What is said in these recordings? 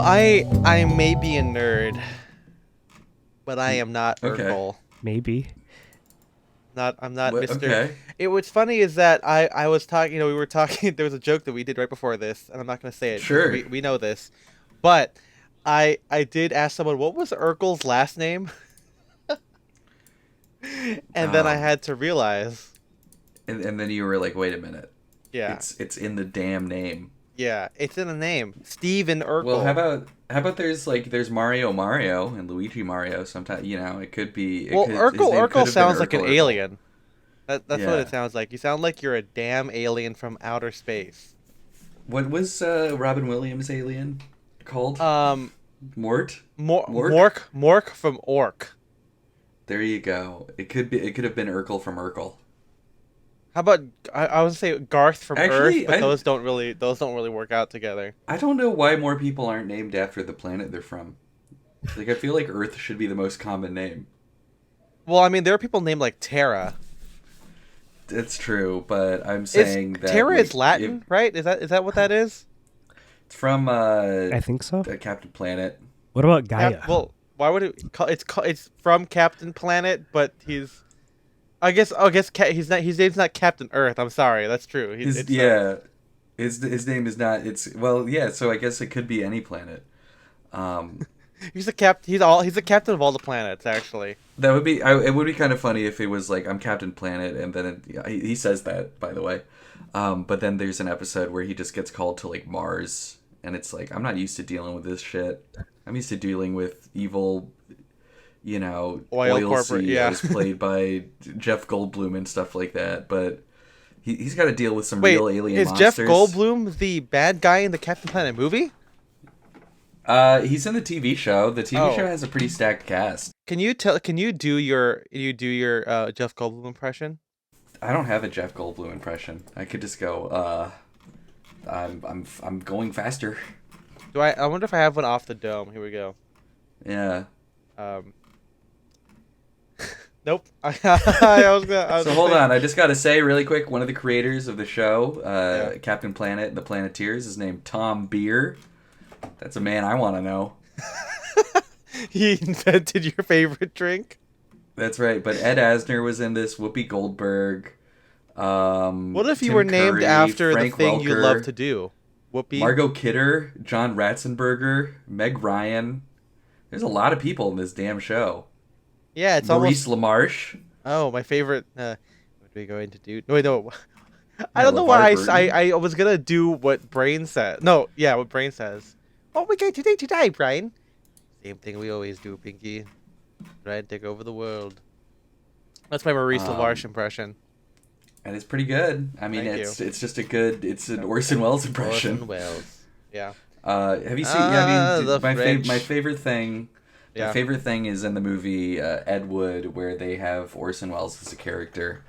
I may be a nerd, but I am not Okay. Urkel. Maybe. I'm not What? Mr. Okay. What's funny is that I was talking, we were talking. There was a joke that we did right before this, and I'm not gonna say it because Sure. we know this, but I did ask someone what was Urkel's last name, and then I Um, had to realize, and then you were like, wait a minute. yeah, It's in the damn name. yeah, it's in a name, Steven Well, Urkel. how about there's Mario and Luigi Mario. Sometimes it could be Well, his name could Urkel have been sounds like an Urkel. alien. That's what it Yeah. sounds like. You sound like you're a damn alien from outer space. What was Robin Williams' alien called? Um, Mort. Mork. Mork from Orc. There you go. It could have been Urkel from Urkel. How about I would say Garth from Earth, Actually, but those don't really work out together. I don't know why more people aren't named after the planet they're from. Like I feel like Earth should be the most common name. Well, I mean, there are people named like Terra. It's true, but I'm Is saying that Terra is like Latin, right? Is that what that is? it's from I think so. Captain Planet. What about Gaia? Well, why would it call it's from Captain Planet, but he's he's not his name's not Captain Earth. I'm sorry, that's true. His yeah, his name is not. It's well yeah. So I guess it could be any planet. Um, he's he's the captain of all the planets actually. that would be it would be kind of funny if it was like I'm Captain Planet and then yeah, he says that by the way. But then there's an episode where he just gets called to like Mars and it's like I'm not used to dealing with this shit. I'm used to dealing with evil, Oil corporate, yeah. CEOs played by Jeff Goldblum and stuff like that. But he's got to deal with some Wait, real alien is Jeff monsters. Goldblum the bad guy in the Captain Planet movie? He's in the TV show. The TV show has a pretty stacked cast. Can you do your Jeff Goldblum impression? I don't have a Jeff Goldblum impression. I could just go, I'm going faster. I wonder if I have one off the dome. Here we go. Yeah. Um, nope. I was Hold on. I just got to say really quick, one of the creators of the show, Yeah. Captain Planet and the Planeteers, is named Tom Beer. That's a man I want to know. He invented your favorite drink. That's right. But Ed Asner was in this. Whoopi Goldberg. What if you Tim were named Curry, after Frank the thing you Welker, love to do? Whoopi. Margot Kidder, John Ratzenberger, Meg Ryan. There's a lot of people in this damn show. Yeah, it's Maurice almost. LaMarche. Oh, my favorite. What are we going to do? No, wait, no. I Yeah, don't know why LeVar I was gonna do what Brain says. No, yeah, what Brain says. What we going to do today, Brain? Same thing we always do, Pinky. Try and take over the world. That's my Maurice LaMarche impression. And it's pretty good. I mean, Thank it's just it's an Orson Welles impression. Orson Welles. Yeah. Have you seen? Yeah, I mean, The French. my favorite thing. Yeah. My favorite thing is in the movie Ed Wood, where they have Orson Welles as a character,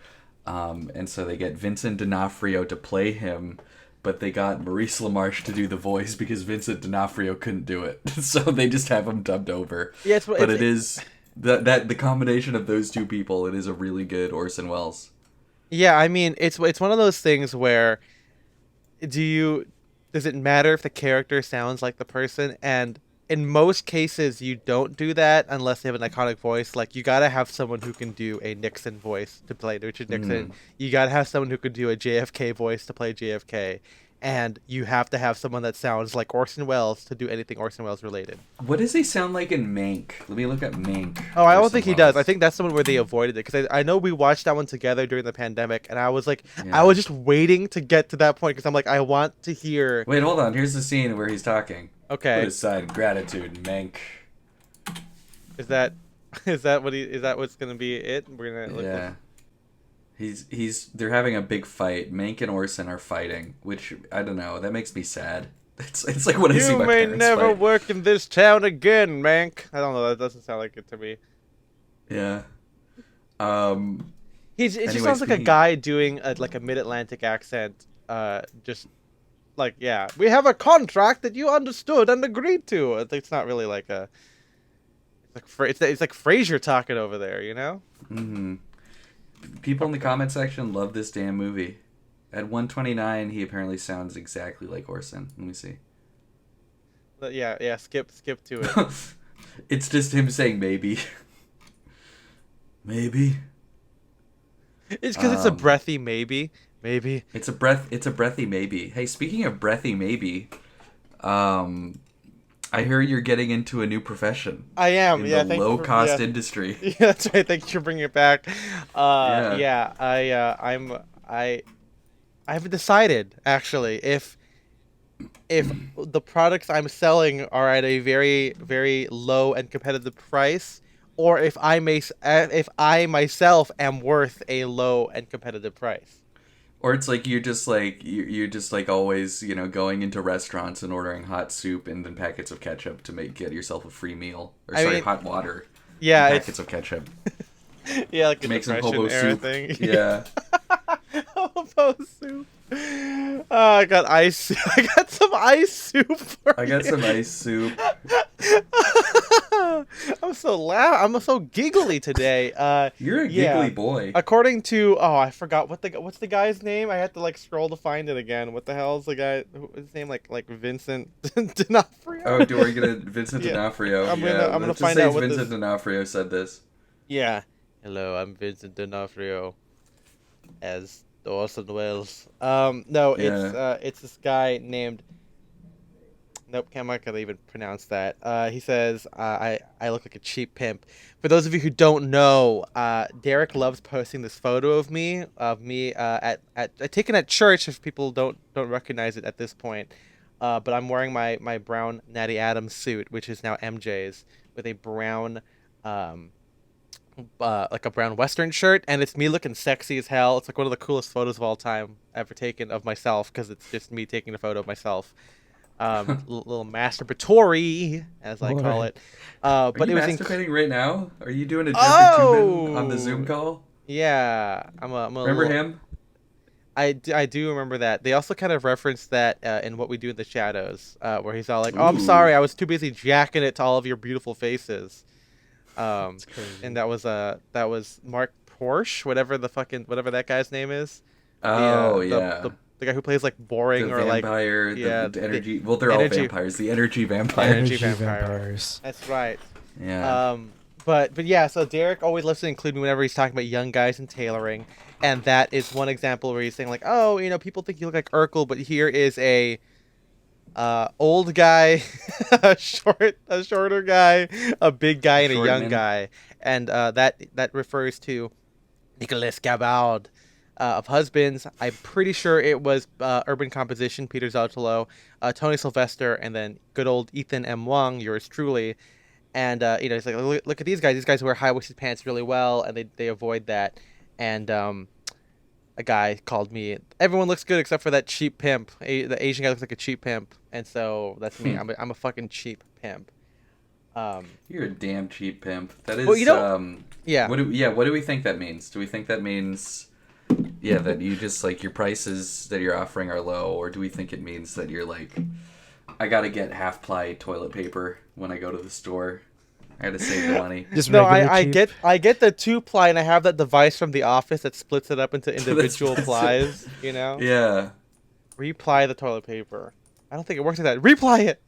and so they get Vincent D'Onofrio to play him, but they got Maurice LaMarche to do the voice because Vincent D'Onofrio couldn't do it, so they just have him dubbed over. Yeah, But it is that the combination of those two people, it is a really good Orson Welles. Yeah, I mean, it's one of those things where does it matter if the character sounds like the person? And in most cases, you don't do that unless they have an iconic voice. Like, you gotta have someone who can do a Nixon voice to play Richard Nixon. You gotta have someone who can do a JFK voice to play JFK. And you have to have someone that sounds like Orson Welles to do anything Orson Welles related. What does he sound like in Mank? Let me look up Mank. Oh, I don't Orson think he does. I Welles. think that's the one where they avoided it because I know we watched that one together during the pandemic, and I was like, Yeah. I was just waiting to get to that point because I'm like, I want to hear. Wait, hold on. Here's the scene where he's talking. Okay, Put aside gratitude, Mank. is that is that what's gonna be it? We're gonna look. Yeah. They're having a big fight. Mank and Orson are fighting, which I don't know. That makes me sad. It's like when I see You my may parents never fight. work in this town again, Mank. I don't know. That doesn't sound like it to me. Yeah. It just Anyway, sounds like a speaking- guy doing like a mid-Atlantic accent. Just like, yeah, we have a contract that you understood and agreed to. It's not really like a. It's like Frasier talking over there, you know? Mhm. People in the comment section love this damn movie. At 129, he apparently sounds exactly like Orson. Let me see. Yeah. Skip to it. It's just him saying maybe. Maybe. It's because it's a breathy maybe. Maybe. It's a breathy maybe. Hey, speaking of breathy maybe, I hear you're getting into a new profession. I am. In Yeah. the low cost industry. Yeah, that's right. Thank you for bringing it back. Yeah. Yeah. I haven't decided actually if the products I'm selling are at a very, very low and competitive price, or if if I myself am worth a low and competitive price. Or it's like you're just like always, going into restaurants and ordering hot soup and then packets of ketchup to get yourself a free meal. Or hot water. Yeah, and packets of ketchup. Yeah, like a Make some Depression hobo era soup. thing. Yeah. Hobo soup. I got ice. I got some ice soup. I got some ice soup. I'm so loud. I'm so giggly today. You're a giggly boy. According to I forgot what's the guy's name. I had to like scroll to find it again. What the hell is the guy? His name like Vincent D'Onofrio. Oh, do we get Vincent D'Onofrio? I'm gonna find out what Vincent D'Onofrio said this. Yeah. Hello, I'm Vincent D'Onofrio as Orson Welles. No, it's this guy named. Nope, I'm not gonna even pronounce that. He says, I look like a cheap pimp. For those of you who don't know, Derek loves posting this photo of me at taken at church. If people don't recognize it at this point, but I'm wearing my brown Natty Adams suit, which is now MJ's, with a brown like a brown Western shirt, and it's me looking sexy as hell. It's like one of the coolest photos of all time ever taken of myself, because it's just me taking a photo of myself. Little masturbatory, as I call it. But Are you it was masturbating right now? Are you doing a Jeffrey Tubin on the Zoom call? Yeah, I'm a Remember him? I do remember that. They also kind of referenced that in What We Do in the Shadows, where he's all like, "Oh, I'm sorry, I was too busy jacking it to all of your beautiful faces." And that was Mark Porsche, whatever that guy's name is. The guy who plays like boring the or vampire, like the energy. Well, they're all vampires. The energy vampire. Energy vampires. That's right. Yeah. But yeah. So Derek always loves to include me whenever he's talking about young guys and tailoring, and that is one example where he's saying like, oh, people think you look like Urkel, but here is a old guy, a shorter guy, a big guy, and a young guy, and that refers to Nicolas Gabard of Husbands. I'm pretty sure it was Urban Composition, Peter Zotolo, Tony Sylvester, and then good old Ethan M. Wong, yours truly. And he's like, look at these guys. These guys wear high-waisted pants really well, and they avoid that. And a guy called me, everyone looks good except for that cheap pimp. The Asian guy looks like a cheap pimp, and so that's me. I'm a fucking cheap pimp. You're a damn cheap pimp. That is. Well, yeah. What do we think that means? Do we think that means, that you just like your prices that you're offering are low, or do we think it means that you're like, I gotta get half-ply toilet paper when I go to the store. I gotta save the money. I get the 2-ply, and I have that device from The Office that splits it up into individual plies. Yeah. Reply the toilet paper. I don't think it works like that. Reply it.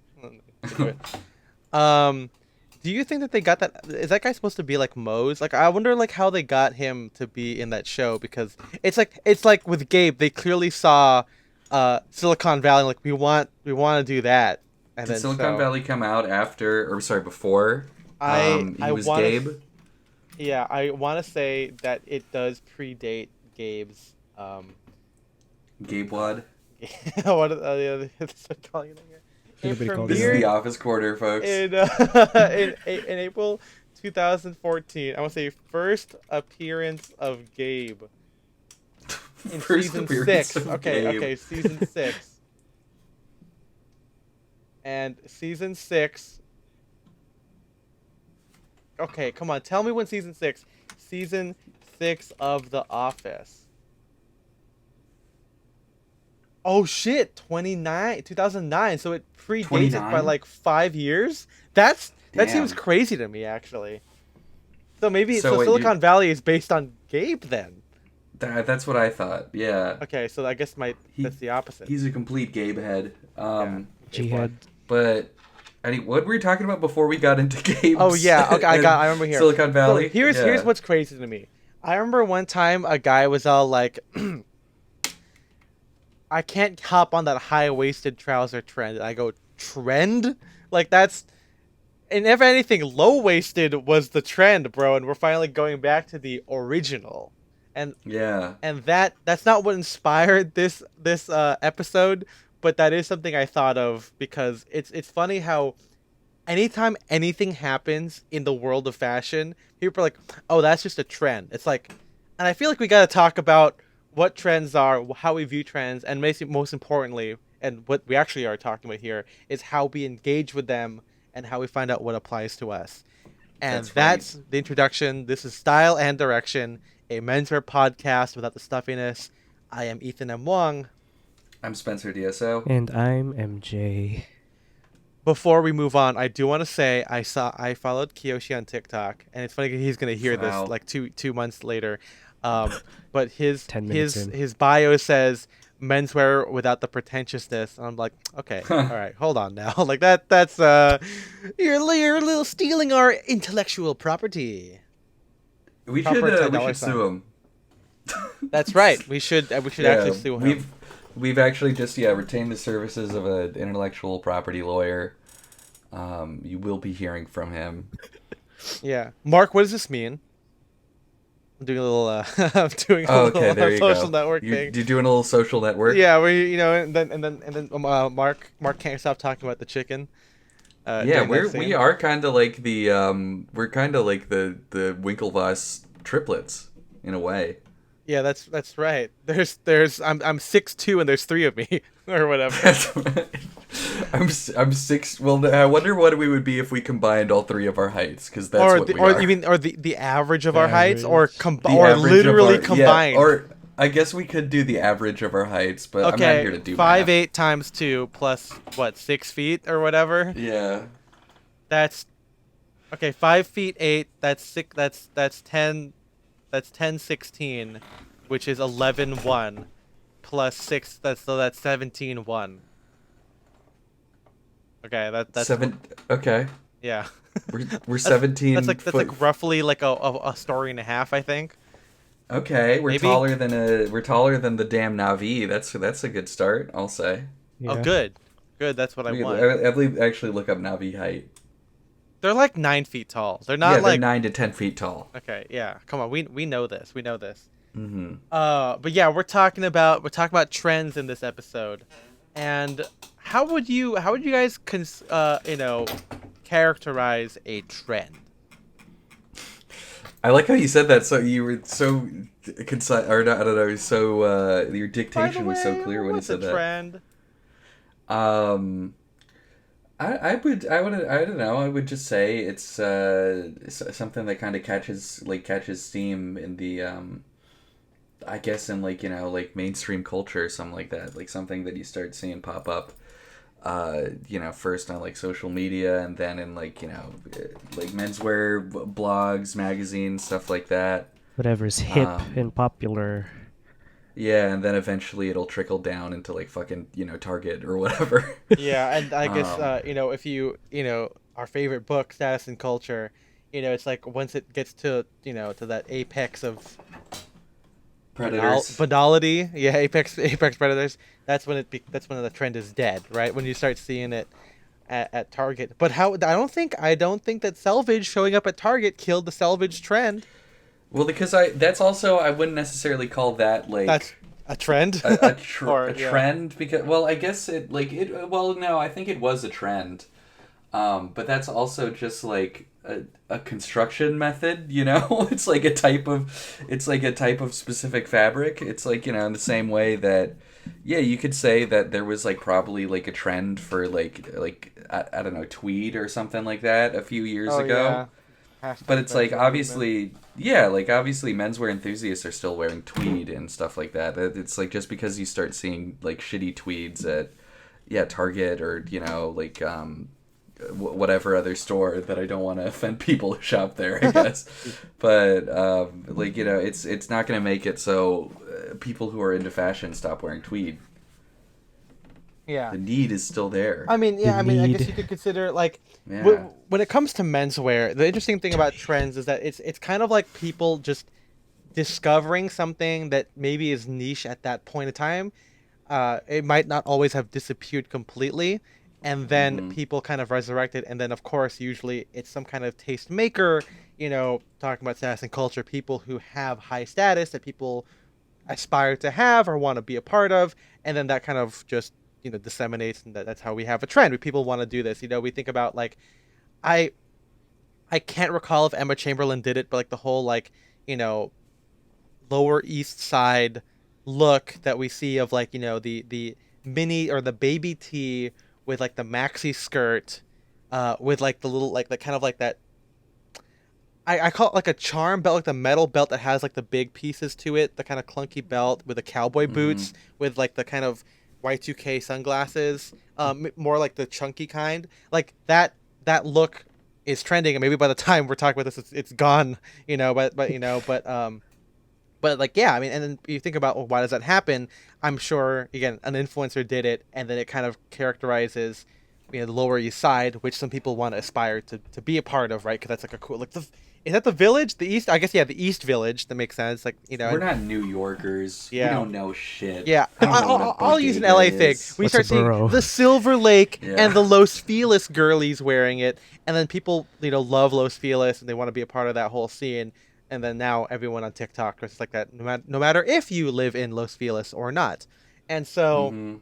Do you think that they got that? Is that guy supposed to be like Mose? Like, I wonder like how they got him to be in that show, because it's like with Gabe, they clearly saw Silicon Valley, like we want to do that. And Did Silicon Valley come out before? He was Gabe? Yeah, I want to say that it does predate Gabe's. Gabe Wad? What are the other calling it again? This is the Office Quarter, folks. In April 2014, I want to say first appearance of Gabe. In season 6. Okay, season 6. And season 6. Okay, come on, tell me when season 6. Season 6 of The Office. Oh shit, 2009. So it predates it by like 5 years. That seems crazy to me, actually. So maybe Silicon Valley is based on Gabe then. That's what I thought. Yeah. Okay, so I guess that's the opposite. He's a complete Gabe head. G-head. But What were we talking about before we got into games? Oh yeah, okay, I remember here. Silicon Valley. So here's what's crazy to me. I remember one time a guy was all like, "I can't hop on that high-waisted trouser trend." And I go, "Trend? Like that's." And if anything, low-waisted was the trend, bro. And we're finally going back to the original. And Yeah. and that's not what inspired this episode, but that is something I thought of because it's funny how anytime anything happens in the world of fashion, people are like, "Oh, that's just a trend." It's like, and I feel like we got to talk about what trends are, how we view trends, and most importantly, and what we actually are talking about here is how we engage with them and how we find out what applies to us. And that's the introduction. This is Style and Direction, a menswear podcast without the stuffiness. I am Ethan M. Wong. I'm Spencer DSO. And I'm MJ. Before we move on, I do want to say I followed Kiyoshi on TikTok, and it's funny 'cause he's gonna hear this like two months later. But his bio says menswear without the pretentiousness, and I'm like, okay, all right, hold on now, like that's you're a little stealing our intellectual property. We should sue him. That's right. We should actually sue him. We've actually just retained the services of an intellectual property lawyer. You will be hearing from him. Yeah, Mark, what does this mean? I'm doing a little social network thing. You're doing a little social network. Yeah, and then Mark can't stop talking about the chicken. We are kind of like the Winklevoss triplets in a way. Yeah, that's right. There's I'm 6'2" and there's 3 of me or whatever. That's right. I'm 6. Well, I wonder what we would be if we combined all 3 of our heights, because that's what we are. You mean the average of our heights, or literally combined? Yeah, or I guess we could do the average of our heights, but I'm not here to do 5'8" times 2 plus what 6 feet or whatever. Yeah. That's okay. 5 feet 8. That's 6. That's 10. That's 10/16, which is 11/1, plus 6. That's 17/1. Okay, that's 7. Okay. Yeah. We're 17. That's like roughly like a story and a half, I think. Okay, we're taller than the damn Na'vi. That's a good start, I'll say. Yeah. Oh, good. That's what I want. I believe actually look up Na'vi height. They're like 9 feet tall. They're not they're 9 to 10 feet tall. Okay, yeah. Come on, we know this. Mm-hmm. But yeah, we're talking about trends in this episode, and how would you guys characterize a trend? I like how you said that. So you were so concise, or not, I don't know. So your dictation was so clear when you said that. Trend? I don't know. I would just say it's something that kind of catches steam in the I guess in like mainstream culture or something like that. Like something that you start seeing pop up. First on like social media, and then in like menswear blogs, magazines, stuff like that. Whatever's hip and popular. Yeah, and then eventually it'll trickle down into like fucking Target or whatever. Yeah, and I guess if you our favorite book, Status and Culture, it's like once it gets to to that apex of predators, banality, yeah, apex predators. That's when the trend is dead, right? When you start seeing it at Target. But I don't think that selvage showing up at Target killed the selvage trend. Well, because I wouldn't necessarily call that like that's a trend. a trend, because I guess no, I think it was a trend. But that's also just like a construction method, It's like a type of specific fabric. It's like, in the same way that you could say that there was like probably like a trend for like I don't know, tweed or something like that a few years ago. Yeah. But it's like obviously menswear enthusiasts are still wearing tweed and stuff like that. It's like just because you start seeing like shitty tweeds at Target or whatever other store that I don't want to offend people who shop there, I guess. But it's not going to make it so people who are into fashion stop wearing tweed. Yeah, I guess, I don't think that selvage showing up at Target killed the selvage trend. But that's also, I wouldn't necessarily call that like a trend. I think it was a trend. Yeah. The need is still there. I mean, The yeah, I mean, I guess need. you could consider like Yeah. when it comes to menswear, the interesting thing about trends is that it's kind of like people just discovering something that maybe is niche at that point in time. It might not always have disappeared completely, and then Mm-hmm. people kind of resurrect it, and then of course usually it's some kind of taste maker, talking about status and culture, people who have high status that people aspire to have or want to be a part of, and then that kind of just disseminates, and that's how we have a trend where people want to do this. We think about like I I can't recall if Emma Chamberlain did it, but like the whole like you know Lower East Side look that we see of like the mini or the baby tee with like the maxi skirt, with like the little like the kind of like that. I call it like a charm belt, like the metal belt that has like the big pieces to it, the kind of clunky belt with the cowboy Mm-hmm. boots, with like the kind of Y2K sunglasses, more like the chunky kind. Like that look is trending, and maybe by the time we're talking about this, it's gone. But like yeah, I mean, and then you think about, well, why does that happen? I'm sure again an influencer did it, and then it kind of characterizes the Lower East Side, which some people want to aspire to be a part of, right? Because that's like a cool like the is that the village, the East? I guess yeah, the East Village. That makes sense. Like We're and not New Yorkers. We yeah. don't know shit. Yeah, I don't know what a I'll use an bodega LA thing. is. We What's a start seeing borough? the Silver Lake and Yeah. the Los Feliz girlies wearing it, and then people, love Los Feliz and they want to be a part of that whole scene. And then now everyone on TikTok is like that, no matter if you live in Los Feliz or not. And so, Mm-hmm.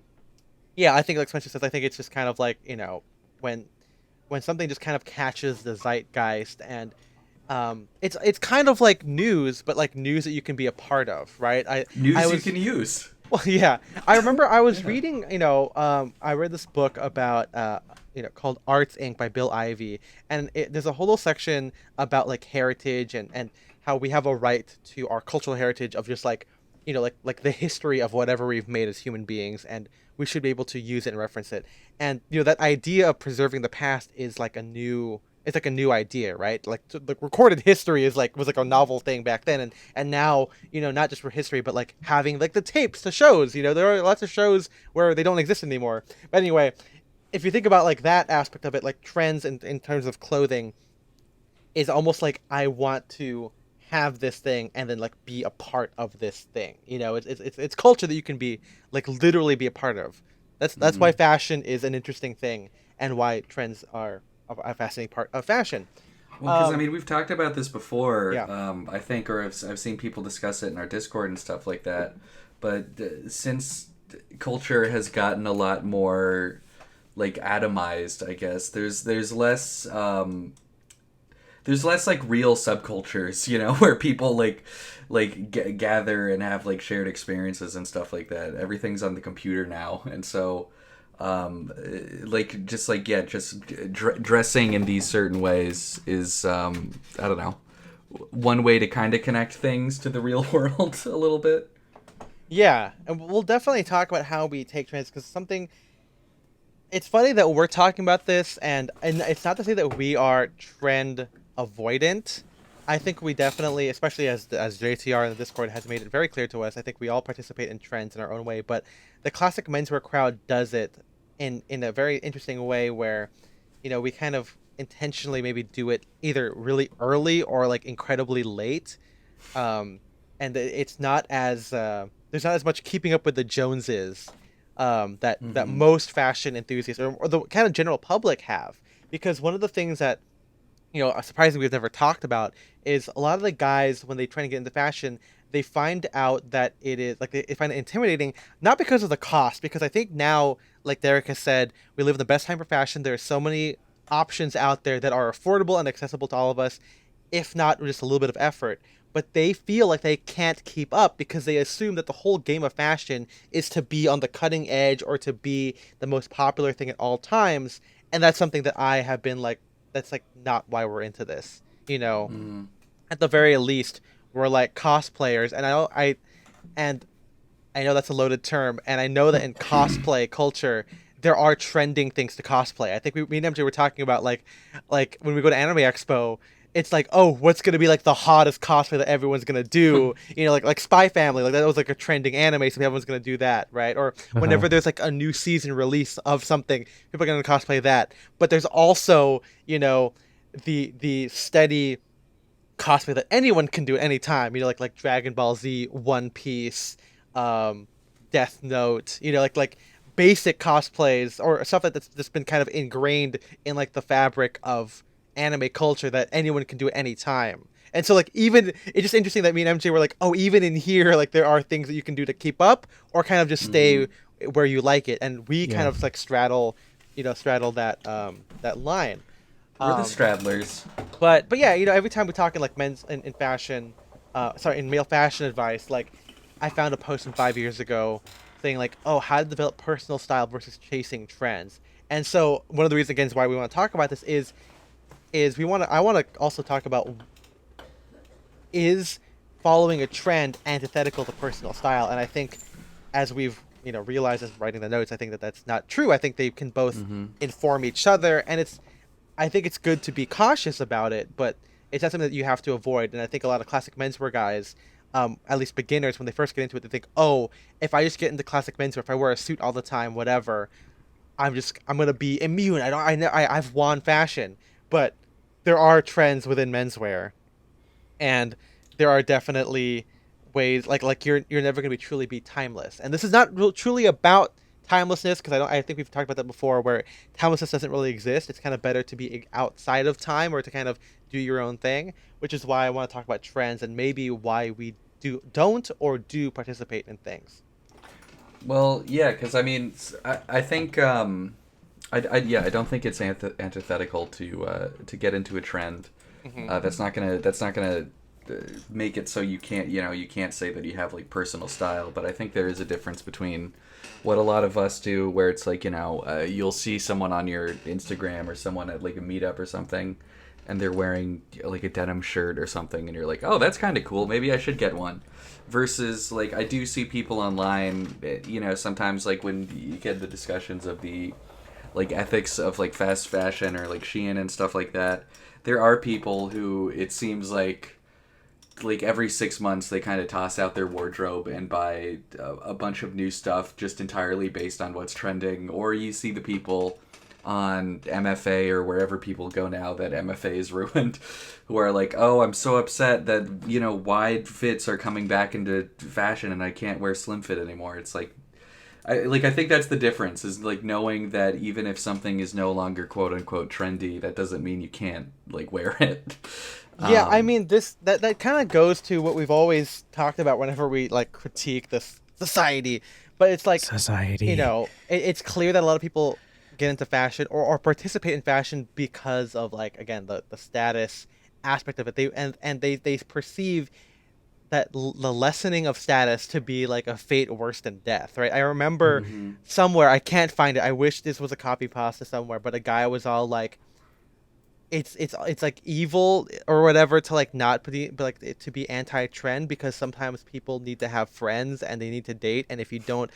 yeah, I think like Spencer says, I think it's just kind of like when when something just kind of catches the zeitgeist, and it's kind of like news, but like news that you can be a part of, right? I News you was can use. well, yeah. I remember I was Yeah. reading, I read this book about, called Arts Inc. by Bill Ivey, and there's a whole section about like heritage and how we have a right to our cultural heritage of just like, like the history of whatever we've made as human beings, and we should be able to use it and reference it. And that idea of preserving the past is like it's like a new idea, right? Like the recorded history is like was like a novel thing back then, and now not just for history, but like having like the tapes to shows. There are lots of shows where they don't exist anymore. But anyway, if you think about like that aspect of it, like trends in terms of clothing is almost like I want to have this thing and then like be a part of this thing. It's culture that you can be like literally be a part of. That's Mm-hmm. why fashion is an interesting thing, and why trends are a fascinating part of fashion. Well, because I Um, mean, we've talked about this before. yeah, I think, or I've seen people discuss it in our Discord and stuff like that. But since culture has gotten a lot more like atomized, I guess there's less like real subcultures, where people gather and have like shared experiences and stuff like that. Everything's on the computer now, and so dressing in these certain ways is I don't know, one way to kind of connect things to the real world a little bit. yeah, and we'll definitely talk about how we take trends, because something. It's funny that we're talking about this, and it's not to say that we are trend avoidant. I think we definitely, especially as JTR in the Discord has made it very clear to us, I think we all participate in trends in our own way. But the classic menswear crowd does it in a very interesting way, where we kind of intentionally maybe do it either really early or like incredibly late, um, and it's not as there's not as much keeping up with the Joneses, that Mm-hmm. most fashion enthusiasts or the kind of general public have. Because one of the things that surprisingly we've never talked about is a lot of the guys, when they try to get into fashion, they find out that it is like they find it intimidating, not because of the cost, because I think now, like Derek has said, we live in the best time for fashion. There are so many options out there that are affordable and accessible to all of us, if not just a little bit of effort. But they feel like they can't keep up because they assume that the whole game of fashion is to be on the cutting edge or to be the most popular thing at all times. And that's something that I have been like, that's like not why we're into this. You know, Mm-hmm. at the very least, we're like cosplayers, and and I know that's a loaded term, and I know that in cosplay culture there are trending things to cosplay. I think me and MJ were talking about like when we go to Anime Expo, it's like, oh, what's gonna be like the hottest cosplay that everyone's gonna do? Like Spy Family, like that was like a trending anime, so everyone's gonna do that, right? Or Uh-huh. whenever there's like a new season release of something, people are gonna cosplay that. But there's also, the steady cosplay that anyone can do at any time. Like Dragon Ball Z, One Piece, um, Death Note. Like basic cosplays or stuff that's just been kind of ingrained in like the fabric of anime culture that anyone can do at any time. And so like even it's just interesting that me and MJ were like, oh, even in here, like there are things that you can do to keep up or kind of just Mm-hmm. stay where you like it. And we kind Yeah. of like straddle that line. We're the Um, straddlers. but yeah, every time we talk in like men's in fashion, in male fashion advice, like I found a post from 5 years ago saying like, oh, how to develop personal style versus chasing trends. And so one of the reasons again why we want to talk about this is I want to also talk about, is following a trend antithetical to personal style. And I think as we've realized as writing the notes, I think that that's not true. I think they can both Mm-hmm. inform each other, and I think it's good to be cautious about it, but it's not something that you have to avoid. And I think a lot of classic menswear guys, at least beginners, when they first get into it, they think, oh, if I just get into classic menswear, if I wear a suit all the time, whatever, I'm gonna be immune. I've won fashion, but there are trends within menswear, and there are definitely ways like you're never going to be truly be timeless. And this is not truly about timelessness, because I think we've talked about that before, where timelessness doesn't really exist. It's kind of better to be outside of time or to kind of do your own thing, which is why I want to talk about trends and maybe why we don't or do participate in things. Well, yeah, because I mean, I think I don't think it's antithetical to get into a trend. Hmm. That's not gonna make it so you can't say that you have like personal style. But I think there is a difference between what a lot of us do, where it's like you'll see someone on your Instagram or someone at like a meetup or something, and they're wearing like a denim shirt or something, and you're like, oh, that's kind of cool. Maybe I should get one. Versus like I do see people online, sometimes like when you get the discussions of the like ethics of like fast fashion or like Shein and stuff like that. There are people who it seems like every 6 months they kind of toss out their wardrobe and buy a bunch of new stuff just entirely based on what's trending. Or you see the people on MFA or wherever people go now that MFA is ruined, who are like, oh, I'm so upset that wide fits are coming back into fashion and I can't wear slim fit anymore. It's like I think that's the difference, is like knowing that even if something is no longer quote unquote trendy, that doesn't mean you can't like wear it. Yeah, I Um, mean that kind of goes to what we've always talked about whenever we like critique this society, but it's like, Society. it's clear that a lot of people get into fashion or participate in fashion because of like again the status aspect of it. They perceive that the lessening of status to be like a fate worse than death, right? I remember mhm. somewhere, I can't find it. I wish this was a copy pasta somewhere, but a guy was all like, it's like evil or whatever to like not be, but like to be anti-trend, because sometimes people need to have friends and they need to date, and if you don't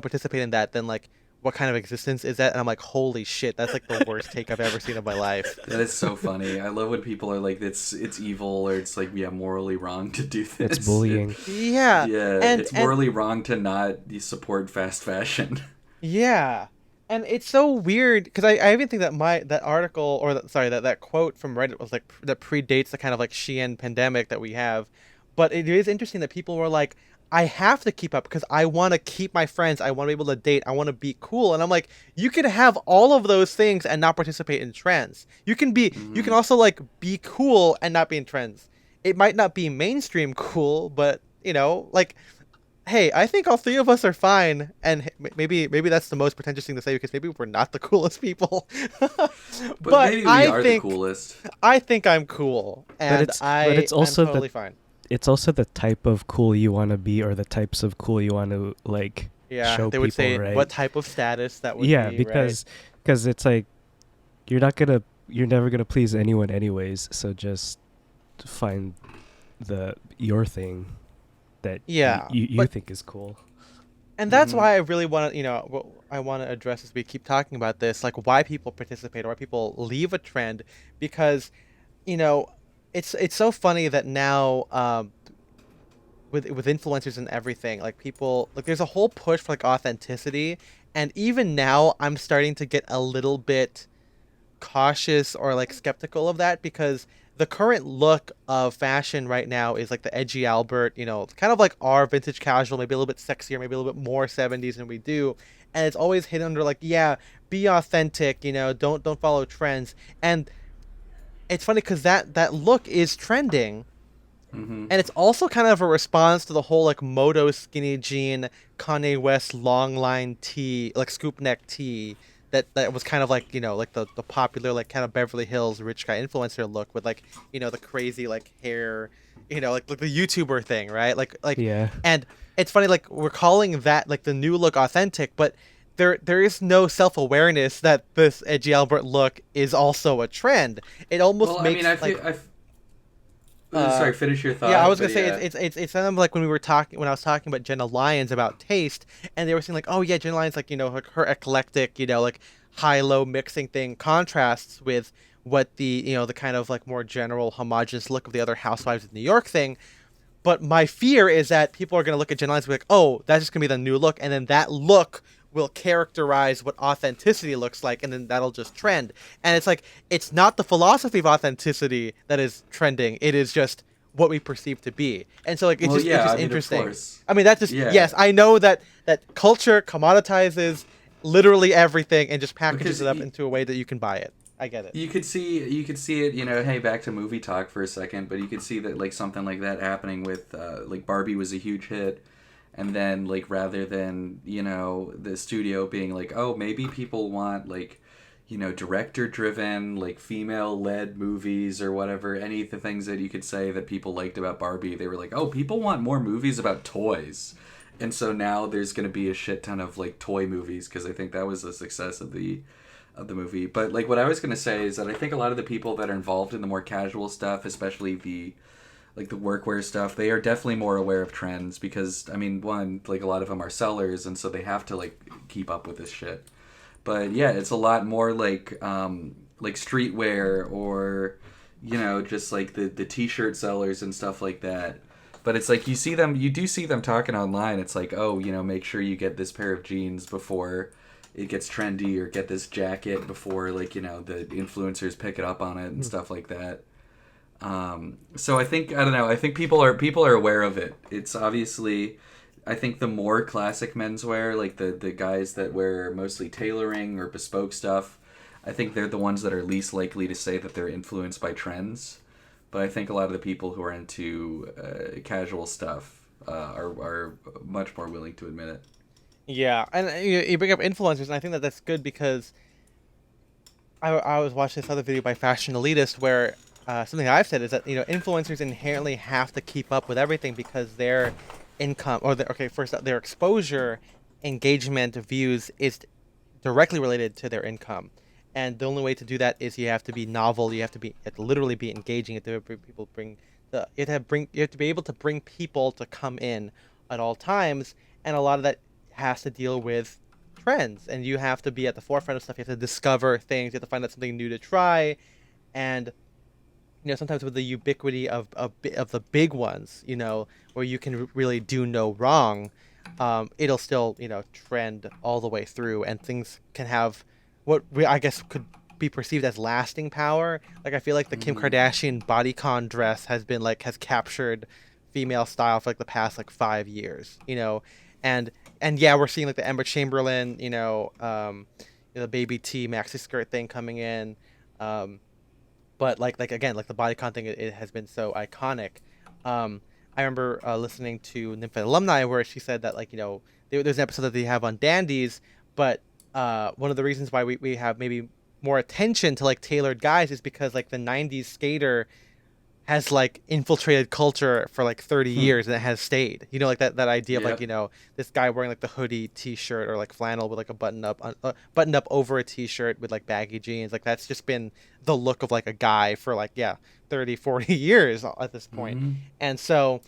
participate in that, then like what kind of existence is that? And I'm like, holy shit, that's like the worst take I've ever seen of my life. That is so funny. I love when people are like, it's evil, or it's like, yeah, morally wrong to do It's this. bullying. Yeah, Yeah, and it's and morally wrong to not support fast fashion. yeah, and it's so weird because I even think that that article, or that quote from Reddit was like that predates the kind of like Shein pandemic that we have, but it is interesting that people were like, I have to keep up because I want to keep my friends, I want to be able to date, I want to be cool, and I'm like, you can have all of those things and not participate in trends. You can Hmm. also like be cool and not be in trends. It might not be mainstream cool, but like, hey, I think all three of us are fine, and maybe that's the most pretentious thing to say because maybe we're not the coolest people, But but maybe we are the coolest. I think I'm cool, But and it's I'm also totally fine. the type of cool you want to be, or the types of cool you want to like Yeah, show they would people, say what right? type of status that would Yeah, be, right? because it's like you're never gonna please anyone anyways. So just find your thing that Yeah, you but think is cool. and that's Hmm. why I really want to, what I want to address as we keep talking about this, like why people participate or why people leave a trend, because you know it's so funny that now with influencers and everything, like people like there's a whole push for like authenticity, and even now I'm starting to get a little bit cautious or like skeptical of that because the current look of fashion right now is like the edgy Albert, kind of like our vintage casual, maybe a little bit sexier, maybe a little bit more 70s than we do. And it's always hidden under like, yeah, be authentic, don't follow trends. And it's funny because that look is trending, Hmm. and it's also kind of a response to the whole like moto skinny jean Kanye West long line tee, like scoop neck tee that was kind of like, like the popular like kind of Beverly Hills rich guy influencer look with like, the crazy like hair, like the YouTuber thing, right? Like Yeah. and it's funny like we're calling that like the new look authentic, but there is no self-awareness that this edgy Albert look is also a trend. It almost Well, I mean, makes I like feel uh sorry, finish your yeah, I thought, was but gonna say yeah. it's kind of like when I was talking about Jenna Lyons about taste, and they were saying like, oh yeah, Jenna Lyons like her eclectic, like high low mixing thing contrasts with what the kind of like more general homogenous look of the other Housewives of New York thing. But my fear is that people are going to look at Gen Lines and be like, oh, that's just going to be the new look. And then that look will characterize what authenticity looks like. And then that'll just trend. And it's like, it's not the philosophy of authenticity that is trending. It is just what we perceive to be. And so like, Well, it's yeah, just I mean, of interesting. course. I mean, that just, Yeah, yes, I know that culture commoditizes literally everything and just packages because it up into a way that you can buy it. I get it. you could see it, hey, back to movie talk for a second, but you could see that like something like that happening with like Barbie was a huge hit, and then like rather than the studio being like, oh, maybe people want like director driven like female led movies or whatever, any of the things that you could say that people liked about Barbie, they were like, oh, people want more movies about toys. And so now there's going to be a shit ton of like toy movies because I think that was the success of the movie. But like what I was gonna say is that I think a lot of the people that are involved in the more casual stuff, especially the like the workwear stuff, they are definitely more aware of trends because I mean, one, like a lot of them are sellers, and so they have to like keep up with this shit. But yeah, it's a lot more like streetwear or just like the t-shirt sellers and stuff like that. But it's like you do see them talking online. It's like, oh, make sure you get this pair of jeans before it gets trendy, or get this jacket before like the influencers pick it up on it and stuff like that. So I don't know. I think people are aware of it. It's obviously, I think the more classic menswear, like the guys that wear mostly tailoring or bespoke stuff, I think they're the ones that are least likely to say that they're influenced by trends. But I think a lot of the people who are into casual stuff are much more willing to admit it. Yeah, and you bring up influencers, and I think that that's good because I was watching this other video by Fashion Elitist where something I've said is that influencers inherently have to keep up with everything because their income or first their exposure, engagement, views is directly related to their income, and the only way to do that is you have to be novel, you have to literally be engaging, you have to bring people bring the you have to be able to bring people to come in at all times, and a lot of that has to deal with trends, and you have to be at the forefront of stuff. You have to discover things. You have to find out something new to try, and sometimes with the ubiquity of the big ones, where you can really do no wrong, it'll still trend all the way through, and things can have what I guess could be perceived as lasting power. Like I feel like the Kim Hmm. Kardashian bodycon dress has captured female style for like the past like 5 years, and yeah, we're seeing like the Emma Chamberlain, the baby T maxi skirt thing coming in. Um, but like again, like the bodycon thing, it has been so iconic. I remember listening to Nymphet alumni where she said that like there's an episode that they have on dandies, but one of the reasons why we have maybe more attention to like tailored guys is because like the '90s skater has like infiltrated culture for like 30 years and it has stayed. Like that idea of like, Yep. this guy wearing like the hoodie t-shirt or like flannel with like a buttoned up over a t-shirt with like baggy jeans. Like that's just been the look of like a guy for like, yeah, 30, 40 years at this point. Hmm. And so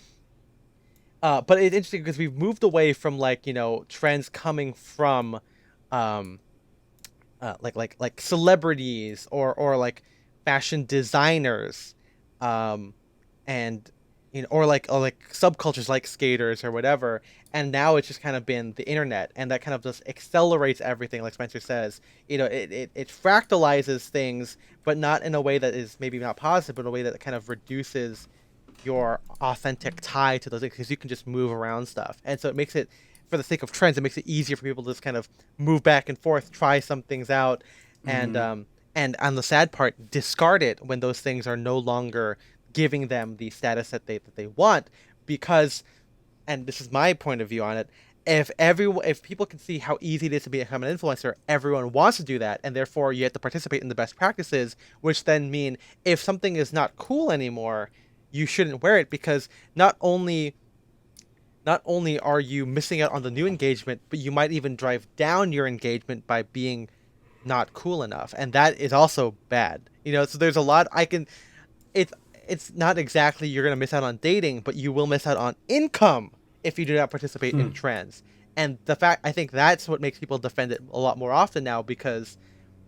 but it's interesting because we've moved away from like, trends coming from um like celebrities or like fashion designers, um, and or like subcultures like skaters or whatever. And now it's just kind of been the internet, and that kind of just accelerates everything, like Spencer says. It fractalizes things, but not in a way that is maybe not positive, but in a way that kind of reduces your authentic tie to those things, because you can just move around stuff. And so it makes it, for the sake of trends, it makes it easier for people to just kind of move back and forth, try some things out, and Mm-hmm. and on the sad part, discard it when those things are no longer giving them the status that they want. Because, and this is my point of view on it, if people can see how easy it is to become an influencer, everyone wants to do that, and therefore you have to participate in the best practices, which then mean if something is not cool anymore, you shouldn't wear it, because not only are you missing out on the new engagement, but you might even drive down your engagement by being not cool enough, and that is also bad. So there's a lot I can. It's it's not exactly you're gonna miss out on dating, but you will miss out on income if you do not participate in Hmm. trends. And the fact, I think that's what makes people defend it a lot more often now, because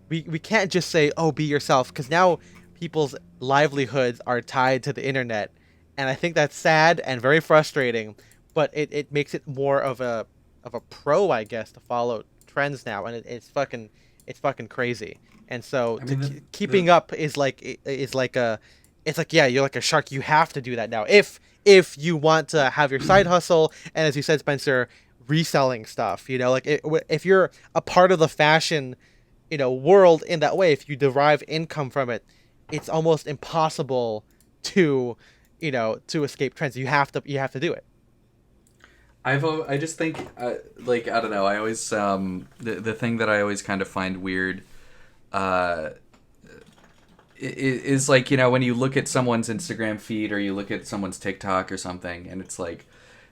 we can't just say, oh, be yourself, because now people's livelihoods are tied to the internet. And I think that's sad and very frustrating, but it makes it more of a pro, I guess, to follow trends now. And it's fucking crazy. And so I mean, the keeping up is like, yeah, you're like a shark, you have to do that now if you want to have your side hustle, and as you said, Spencer, reselling stuff, like if you're a part of the fashion world in that way, if you derive income from it, it's almost impossible to to escape trends. You have to do it. I just think like I don't know. I always the thing that I always kind of find weird uh, is like when you look at someone's Instagram feed or you look at someone's TikTok or something, and it's like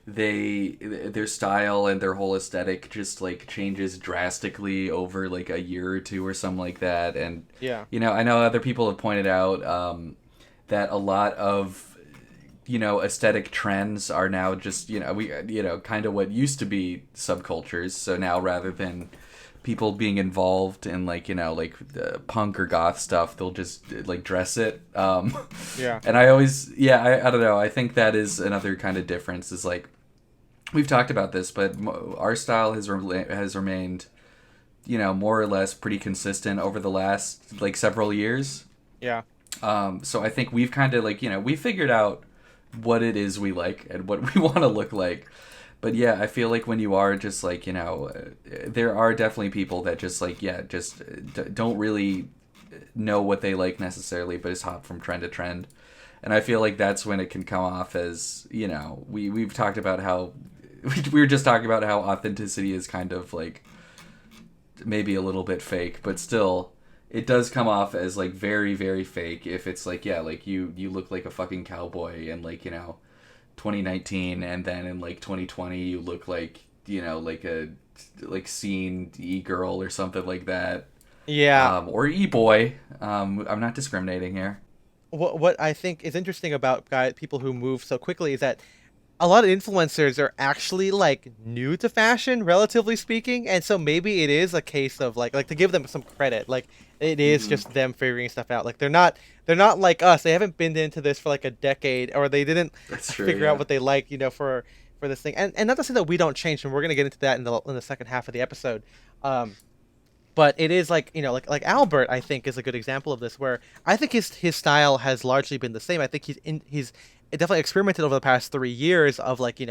their style and their whole aesthetic just like changes drastically over like a year or two or something like that. And Yeah. I know other people have pointed out that a lot of aesthetic trends are now just we kind of what used to be subcultures. So now, rather than people being involved in like like punk or goth stuff, they'll just like dress it. Yeah. And I always, yeah, I don't know, I think that is another kind of difference, is like we've talked about this, but our style has remained more or less pretty consistent over the last like several years. Yeah. So I think we've kind of like we figured out what it is we like and what we want to look like. But yeah, I feel like when you are just like there are definitely people that just like just don't really know what they like necessarily, but it's hop from trend to trend. And I feel like that's when it can come off as we've talked about how we were just talking about how authenticity is kind of like maybe a little bit fake, but still it does come off as like very, very fake if it's like like you look like a fucking cowboy in like 2019, and then in like 2020 you look like like a like scene e-girl or something like that, Yeah. or e-boy. I'm not discriminating here. What I think is interesting about people who move so quickly is that a lot of influencers are actually like new to fashion, relatively speaking, and so maybe it is a case of like to give them some credit, like it is Hmm. just them figuring stuff out. Like they're not like us. They haven't been into this for like a decade, or they didn't That's true, figure out yeah. what they like, for this thing. And not to say that we don't change, and we're gonna get into that in the second half of the episode. Um, but it is like like Albert, I think, is a good example of this, where I think his style has largely been the same. I think he's definitely experimented over the past 3 years of like kind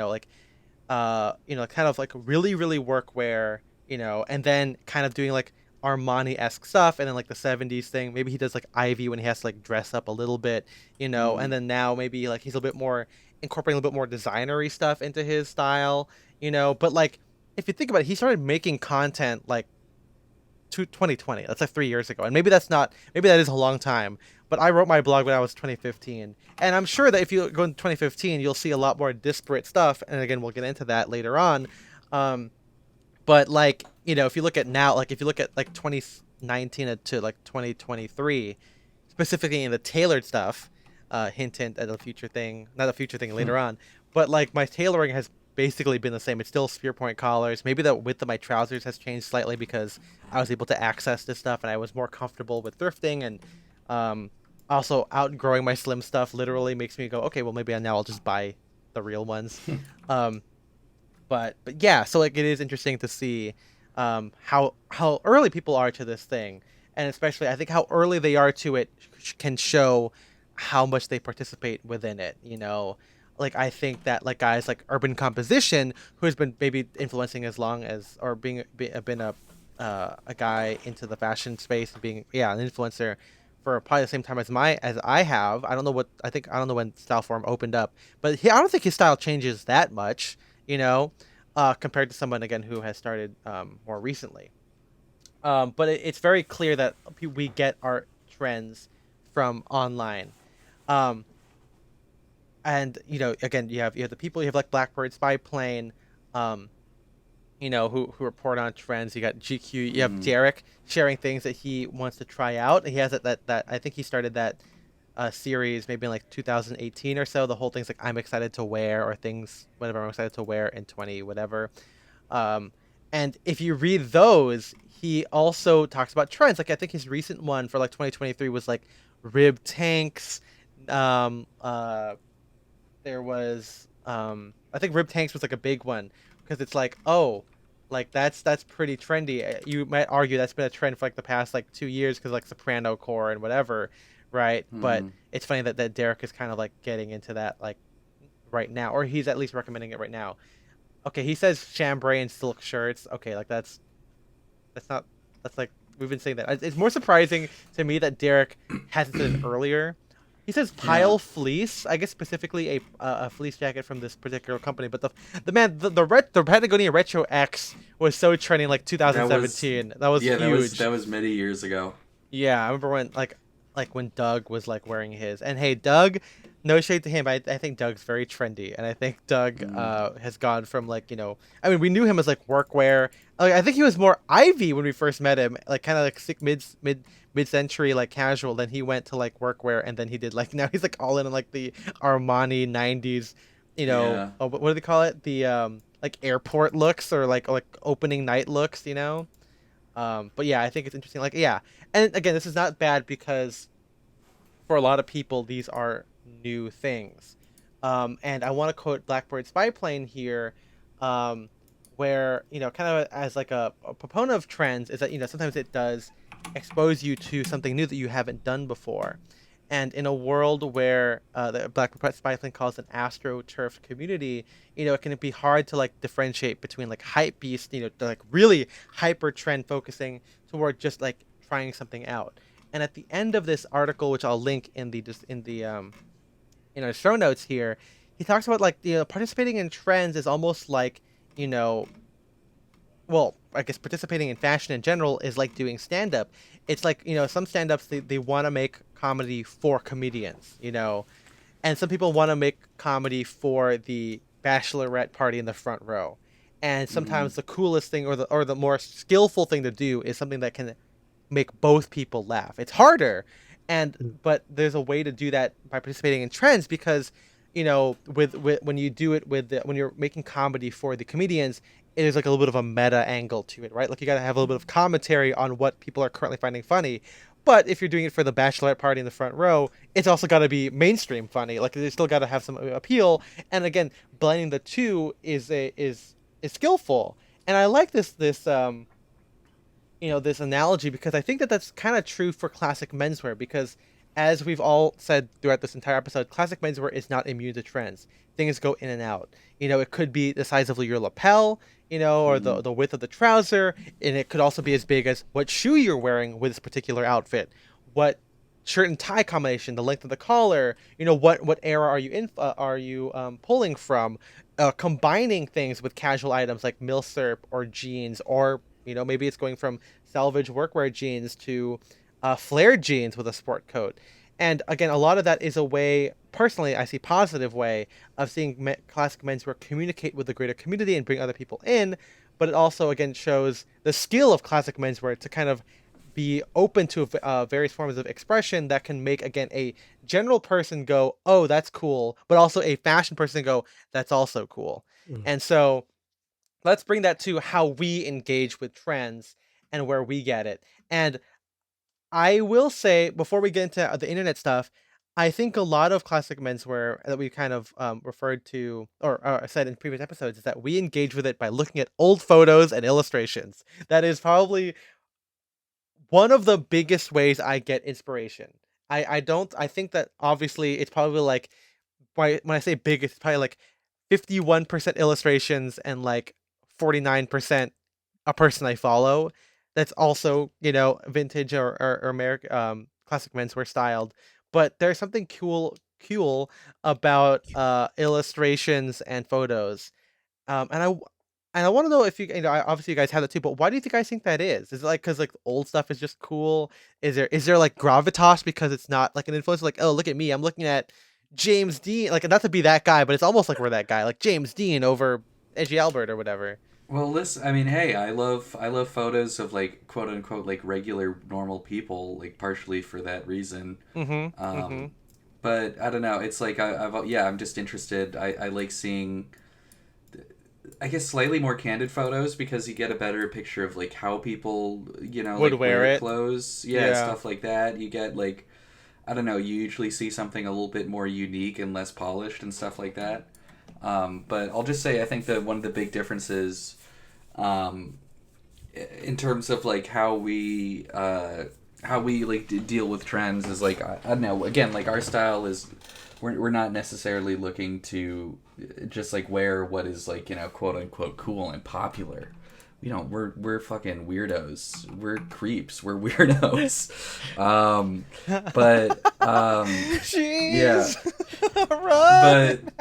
of like really really workwear, and then kind of doing like Armani-esque stuff, and then like the 70s thing. Maybe he does like Ivy when he has to like dress up a little bit, and Mm. then now maybe like he's a bit more incorporating a little bit more designery stuff into his style, but like if you think about it, he started making content like 2020. That's like 3 years ago, and maybe that is a long time. But I wrote my blog when I was 2015, and I'm sure that if you go in 2015, you'll see a lot more disparate stuff. And again, we'll get into that later on. Um, but like if you look at now, like if you look at like 2019 to like 2023, specifically in the tailored stuff, hint at a future thing, not a future thing later on, but like my tailoring has basically been the same. It's still spear point collars. Maybe the width of my trousers has changed slightly because I was able to access this stuff and I was more comfortable with thrifting, and um Also, outgrowing my slim stuff literally makes me go, okay, well maybe now I'll just buy the real ones. Um, but yeah, so like it is interesting to see how early people are to this thing, and especially I think how early they are to it can show how much they participate within it. Like I think that like guys like Urban Composition, who has been maybe influencing as long as or been a guy into the fashion space and being an influencer for probably the same time as I have. I don't know when Styleform opened up, but I don't think his style changes that much, you know, compared to someone again who has started more recently. But it's very clear that we get our trends from online. Um, and again, you have the people, you have like Blackbird Spy Plane, um, who report on trends. You got GQ. You have Mm. Derek sharing things that he wants to try out. He has that I think he started that series maybe in like 2018 or so. The whole thing's like I'm excited to wear or things whatever I'm excited to wear in 20 whatever. Um, and if you read those, he also talks about trends. Like I think his recent one for like 2023 was like rib tanks. Um, uh, there was I think rib tanks was like a big one because it's like like that's pretty trendy. You might argue that's been a trend for like the past like 2 years because like soprano core and whatever, right? But Mm. it's funny that Derek is kind of like getting into that like right now, or he's at least recommending it right now. Okay, he says chambray and silk shirts. Okay, like that's not that's like we've been saying that. It's more surprising to me that Derek hasn't said it earlier. He says Yeah. pile fleece. I guess specifically a fleece jacket from this particular company. But the Patagonia Retro X was so trending like That was 2017. That was yeah, huge. that was many years ago. Yeah, I remember when like when Doug was like wearing his. And hey, Doug, no shade to him. I think Doug's very trendy, and I think Doug Mm. has gone from like I mean we knew him as like workwear. Like I think he was more Ivy when we first met him, like kind of like sick mid century like casual. Then he went to like workwear, and then he did like now he's like all in on like the Armani '90s. Yeah. What do they call it? The like airport looks or like opening night looks. But yeah, I think it's interesting. Like, yeah, and again, this is not bad because for a lot of people, these are new things. And I want to quote Blackbird Spy Plane here, um, where kind of as like a proponent of trends, is that sometimes it does expose you to something new that you haven't done before. And in a world where the Blackbird Spy Plane calls an astroturf community, it can be hard to like differentiate between like hype beast, to, like really hyper trend focusing toward just like trying something out. And at the end of this article, which I'll link in the just in the show notes here, he talks about like participating in trends is almost like you know well, I guess participating in fashion in general is like doing stand up. It's like, some stand ups, they want to make comedy for comedians, and some people want to make comedy for the bachelorette party in the front row. And Mm. sometimes the coolest thing or the more skillful thing to do is something that can make both people laugh. It's harder, and Mm. but there's a way to do that by participating in trends because with when you do it when you're making comedy for the comedians, it is like a little bit of a meta angle to it, right? Like you got to have a little bit of commentary on what people are currently finding funny. But if you're doing it for the bachelorette party in the front row, it's also got to be mainstream funny. Like they still got to have some appeal. And again, blending the two is skillful. And I like this analogy because I think that that's kind of true for classic menswear because as we've all said throughout this entire episode, classic menswear is not immune to trends. Things go in and out. It could be the size of your lapel, or Mm. the width of the trouser, and it could also be as big as what shoe you're wearing with this particular outfit, what shirt and tie combination, the length of the collar, what era are you pulling from, combining things with casual items like milsurp or jeans, or maybe it's going from salvage workwear jeans to flared jeans with a sport coat. And again, a lot of that is a way, personally, I see positive way of seeing classic menswear communicate with the greater community and bring other people in. But it also, again, shows the skill of classic menswear to kind of be open to various forms of expression that can make, again, a general person go, oh, that's cool, but also a fashion person go, that's also cool. Mm. And so let's bring that to how we engage with trends and where we get it. And I will say before we get into the internet stuff, I think a lot of classic menswear that we kind of referred to or said in previous episodes is that we engage with it by looking at old photos and illustrations. That is probably one of the biggest ways I get inspiration. I don't I think that obviously it's probably like when I say big, it's probably like 51% illustrations and like 49% a person I follow that's also, vintage or American classic menswear styled. But there's something cool about illustrations and photos. And I want to know if obviously you guys have that too, but why do you guys think that is? Is it like because like old stuff is just cool? Is there like gravitas because it's not like an influence? Like, oh, look at me, I'm looking at James Dean. Like, not to be that guy, but it's almost like we're that guy, like James Dean over Edgy Albert or whatever. Well, listen, I mean, hey, I love photos of like quote unquote like regular normal people, like partially for that reason. Mm-hmm. Mm-hmm. Um, but I don't know. It's like I'm just interested. I like seeing, I guess, slightly more candid photos because you get a better picture of like how people, Would like wear wear it. clothes. Yeah, Yeah. stuff like that. You get like, I don't know. You usually see something a little bit more unique and less polished and stuff like that. But I'll just say I think that one of the big differences, um, in terms of like how we like deal with trends is like I don't know, again, like our style is we're not necessarily looking to just like wear what is like quote unquote cool and popular. We're fucking weirdos. We're creeps. We're weirdos. But yeah, Jeez. but Run.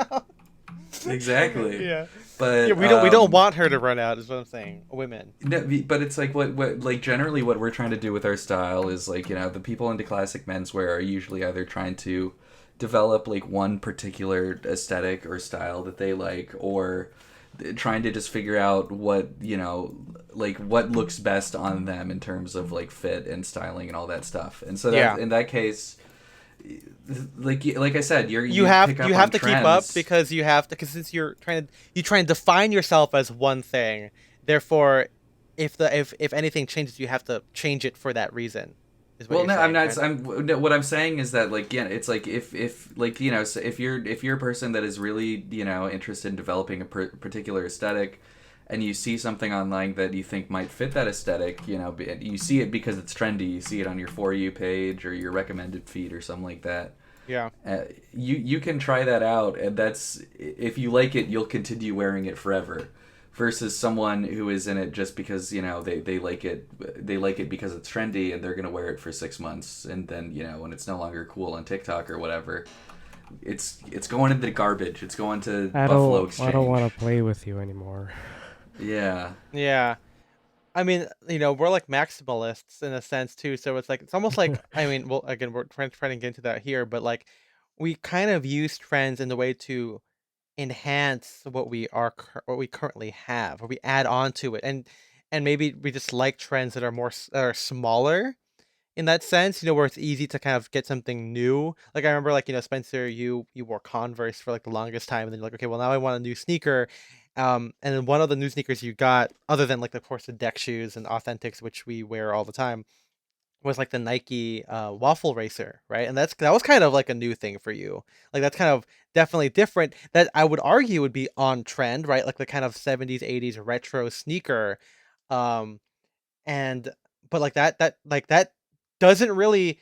exactly. Yeah. Yeah, But we don't want her to run out, is what I'm saying. Women. no, but it's like what like generally what we're trying to do with our style is like the people into classic menswear are usually either trying to develop like one particular aesthetic or style that they like, or trying to just figure out what like what looks best on them in terms of like fit and styling and all that stuff. And so Yeah. that in that case, like I said, you you have pick you up have on to keep up trends. because you have to because since you try and define yourself as one thing. Therefore, if anything changes, you have to change it for that reason. Is what Well, you're no, I'm saying, not. right? I'm no, what I'm saying is that like it's like if like so if you're a person that is really interested in developing a particular aesthetic, and you see something online that you think might fit that aesthetic, you see it because it's trendy. You see it on your For You page or your recommended feed or something like that. Yeah. You can try that out, and that's if you like it, you'll continue wearing it forever. Versus someone who is in it just because they like it because it's trendy and they're gonna wear it for 6 months, and then when it's no longer cool on TikTok or whatever, it's going in the garbage. It's going to Buffalo I don't want to Exchange. play with you anymore. Yeah. Yeah. I mean, we're like maximalists in a sense too. So it's almost like, I mean, well, again, we're trying to get into that here, but like we kind of use trends in the way to enhance what we currently have, or we add on to it, and maybe we just like trends that are that are smaller in that sense, where it's easy to kind of get something new. Like I remember, like Spencer, you wore Converse for like the longest time, and then you're like, okay, well now I want a new sneaker. And then one of the new sneakers you got, other than like of course the deck shoes and authentics, which we wear all the time, was like the Nike waffle racer, right? And that was kind of like a new thing for you. Like that's kind of definitely different. That I would argue would be on trend, right? Like the kind of 70s, 80s retro sneaker. Um, and but like that doesn't really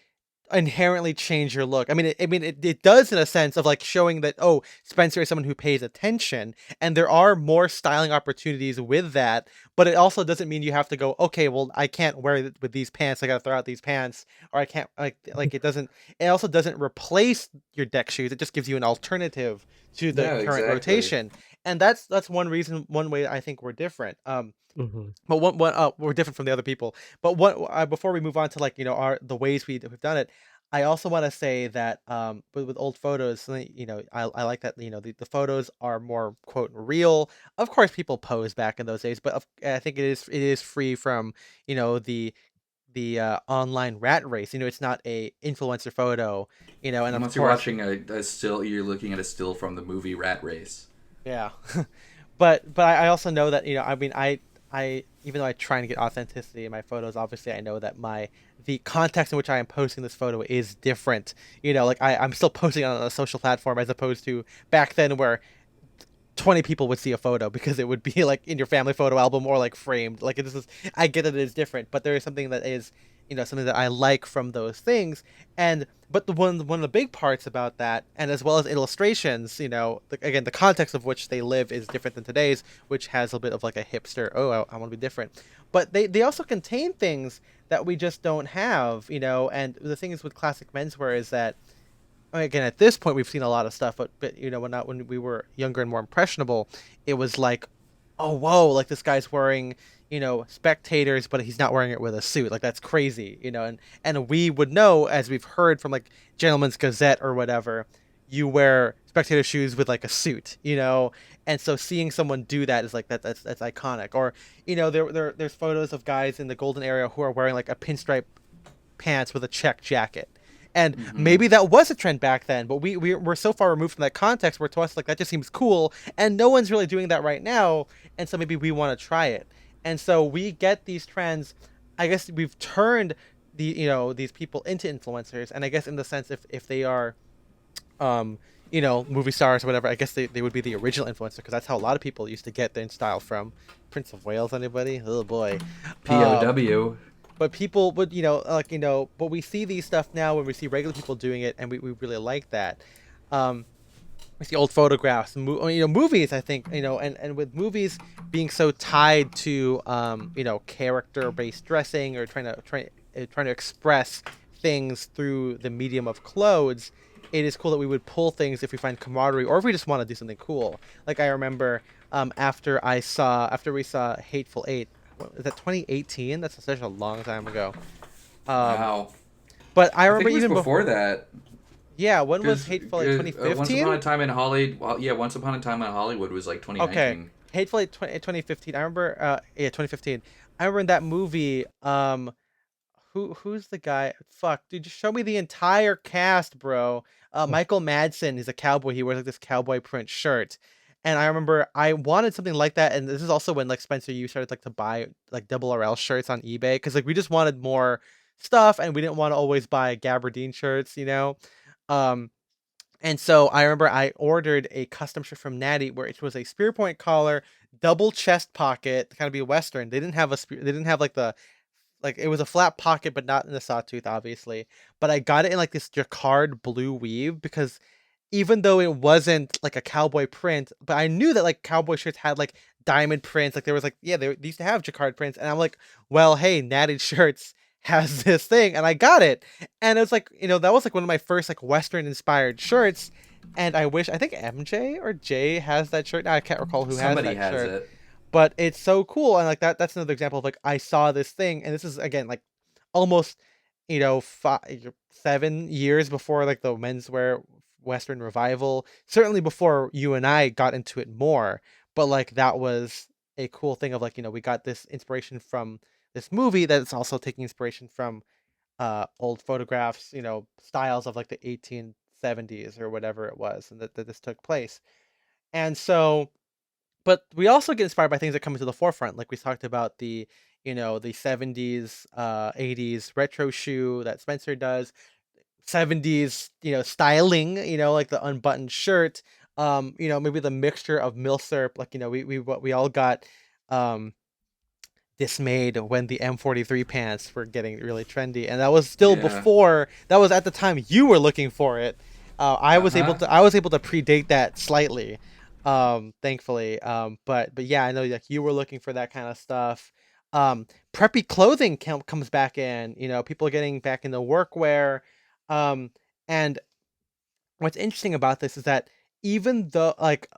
inherently change your look. I mean it does in a sense of like showing that, oh, Spencer is someone who pays attention, and there are more styling opportunities with that. But it also doesn't mean you have to go, okay, well I can't wear it with these pants, I gotta throw out these pants, or I can't like it doesn't. It also doesn't replace your deck shoes. It just gives you an alternative to the No, current exactly. rotation. And that's one reason, one way I think we're different. Hmm. But one we're different from the other people. But what before we move on to like our the ways we've done it, I also want to say that with old photos, I like that the photos are more quote real. Of course, people pose back in those days, but I think it is free from the online rat race. It's not a influencer photo. And of Unless you're course, watching a still, you're looking at a still from the movie Rat Race. yeah. But I also know that I mean I even though I try and get authenticity in my photos, obviously I know that the context in which I am posting this photo is different. Like I'm still posting on a social platform as opposed to back then where 20 people would see a photo because it would be like in your family photo album or like framed. Like this is, I get that it is different, but there is something that is, something that I like from those things. And but the one of the big parts about that, and as well as illustrations, again, the context of which they live is different than today's, which has a bit of like a hipster, oh, I want to be different. But they also contain things that we just don't have, and the thing is with classic menswear is that, again, at this point we've seen a lot of stuff, but when we were younger and more impressionable, it was like, oh whoa, like this guy's wearing spectators, but he's not wearing it with a suit. Like that's crazy, and we would know, as we've heard from like Gentleman's Gazette or whatever, you wear spectator shoes with like a suit, and so seeing someone do that is like that's iconic. Or there's photos of guys in the golden era who are wearing like a pinstripe pants with a check jacket. And maybe that was a trend back then, but we're so far removed from that context where to us, like, that just seems cool, and no one's really doing that right now, and so maybe we want to try it. And so we get these trends. I guess we've turned these people into influencers, and I guess in the sense, if they are, movie stars or whatever, I guess they would be the original influencer, because that's how a lot of people used to get their style from. Prince of Wales, anybody? Oh boy. POW. But people would, but we see these stuff now when we see regular people doing it, and we really like that. We see old photographs, movies, I think, and with movies being so tied to, character-based dressing, or trying to express things through the medium of clothes, it is cool that we would pull things if we find camaraderie, or if we just want to do something cool. Like I remember, after we saw Hateful Eight. Is that 2018? That's such a long time ago. Wow. But I remember think it was even before that. Yeah, when was Hateful Eight? 2015? Once Upon a Time in Hollywood. Well, yeah, Once Upon a Time in Hollywood was like 2019. Okay, Hateful Eight 2015. I remember. 2015. I remember in that movie. Who's the guy? Fuck, dude, just show me the entire cast, bro. Michael Madsen is a cowboy. He wears like this cowboy print shirt. And I remember I wanted something like that, and this is also when like Spencer, you started like to buy like double RL shirts on eBay, because like we just wanted more stuff, and we didn't want to always buy Gabardine shirts. Um, and so I remember I ordered a custom shirt from Natty, where it was a spear point collar, double chest pocket, kind of be a Western. They didn't have they didn't have like it was a flat pocket, but not in the sawtooth, obviously. But I got it in like this jacquard blue weave, because even though it wasn't like a cowboy print, but I knew that like cowboy shirts had like diamond prints. Like there was like, yeah, they used to have jacquard prints, and I'm like, well, hey, Natty Shirts has this thing, and I got it, and it was like, that was like one of my first like Western inspired shirts, and I think MJ or Jay has that shirt now. I can't recall who Somebody has that has shirt. it. But it's so cool, and like that's another example of like I saw this thing, and this is again like almost 7 years before like the menswear Western revival, certainly before you and I got into it more. But like that was a cool thing of like, we got this inspiration from this movie that's also taking inspiration from old photographs, styles of like the 1870s or whatever it was, and that this took place. And so, but we also get inspired by things that come into the forefront, like we talked about the 70s 80s retro shoe that Spencer does, 70s styling, like the unbuttoned shirt, maybe the mixture of milsurp, like we all got um dismayed when the M43 pants were getting really trendy, and that was still Yeah. before, that was at the time you were looking for it. I was able Uh-huh. to I was able to predate that slightly, thankfully. But yeah, I know like you were looking for that kind of stuff. Preppy clothing comes back in, people getting back into workwear. And what's interesting about this is that even though like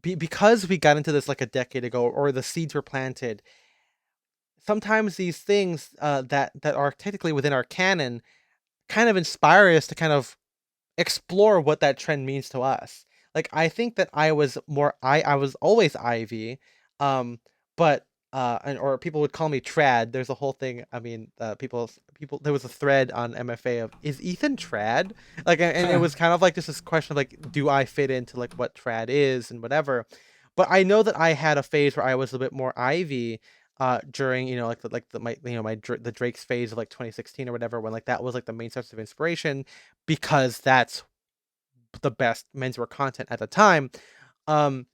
because we got into this like a decade ago, or the seeds were planted, sometimes these things that are technically within our canon kind of inspire us to kind of explore what that trend means to us. Like I think that I was always Ivy, but or people would call me Trad. There's a whole thing. I mean, people there was a thread on MFA of, is Ethan Trad? Like, and it was kind of like just this question of like, do I fit into like what Trad is and whatever. But I know that I had a phase where I was a bit more Ivy, during the Drake's phase of like 2016 or whatever, when like that was like the main source of inspiration, because that's the best menswear content at the time. Um,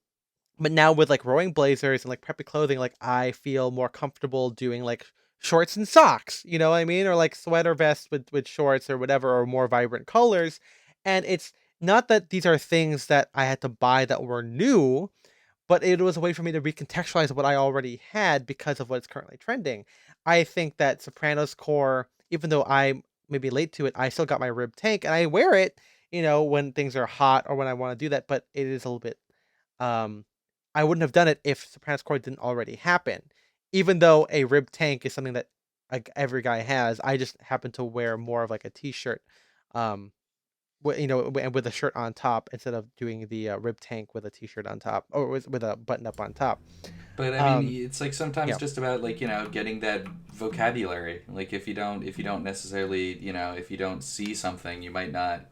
but now with like rowing blazers and like preppy clothing, like I feel more comfortable doing like shorts and socks, you know what I mean? Or like sweater vests with shorts or whatever, or more vibrant colors. And it's not that these are things that I had to buy that were new, but it was a way for me to recontextualize what I already had because of what's currently trending. I think that Sopranos core, even though I may be late to it, I still got my rib tank and I wear it, when things are hot or when I want to do that, but it is a little bit um I wouldn't have done it if Sopranos core didn't already happen. Even though a rib tank is something that like every guy has, I just happen to wear more of like a t-shirt. Um and with a shirt on top instead of doing the rib tank with a t-shirt on top, or with a button up on top. But I mean, Um, it's like sometimes yeah, just about like getting that vocabulary. Like if you don't necessarily if you don't see something, you might not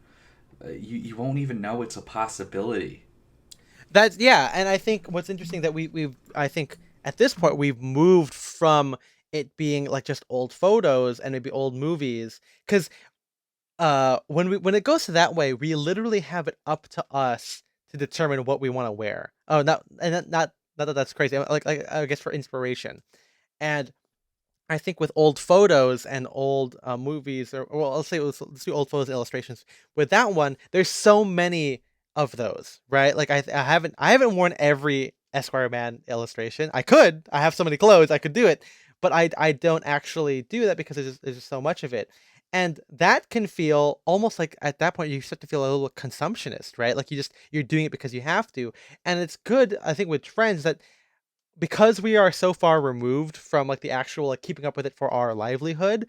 you won't even know it's a possibility. that's yeah, and I think what's interesting that we've I think at this point we've moved from it being like just old photos and maybe old movies, because when it goes to that way, we literally have it up to us to determine what we want to wear. Oh, not that that's crazy. Like I guess for inspiration. And I think with old photos and old movies, or well, let's do old photos and illustrations. With that one, there's so many of those, right? Like I haven't worn every Esquire Man illustration. I could. I have so many clothes. I could do it, but I don't actually do that because there's just so much of it, and that can feel almost like at that point you start to feel a little consumptionist, right? Like you're doing it because you have to, and it's good I think with trends that because we are so far removed from like the actual like keeping up with it for our livelihood,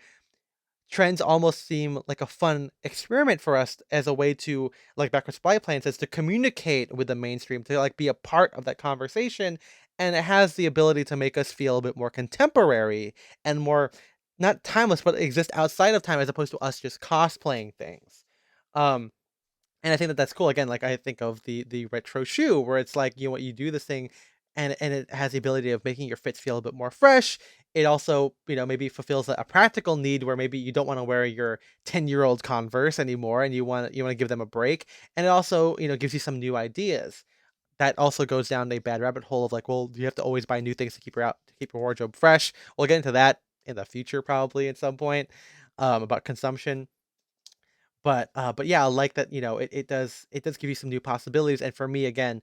trends almost seem like a fun experiment for us as a way to, like Backward Supply Plan says, to communicate with the mainstream, to like be a part of that conversation. And it has the ability to make us feel a bit more contemporary and more not timeless, but exist outside of time as opposed to us just cosplaying things. Um, and I think that that's cool. Again, like I think of the retro shoe, where it's like what you do this thing, and it has the ability of making your fits feel a bit more fresh. It also maybe fulfills a practical need where maybe you don't want to wear your 10-year-old Converse anymore, and you want to give them a break. And it also gives you some new ideas. That also goes down a bad rabbit hole of like, well, you have to always buy new things to keep your wardrobe fresh. We'll get into that in the future probably at some point, about consumption. But yeah, I like that, it does give you some new possibilities. And for me again,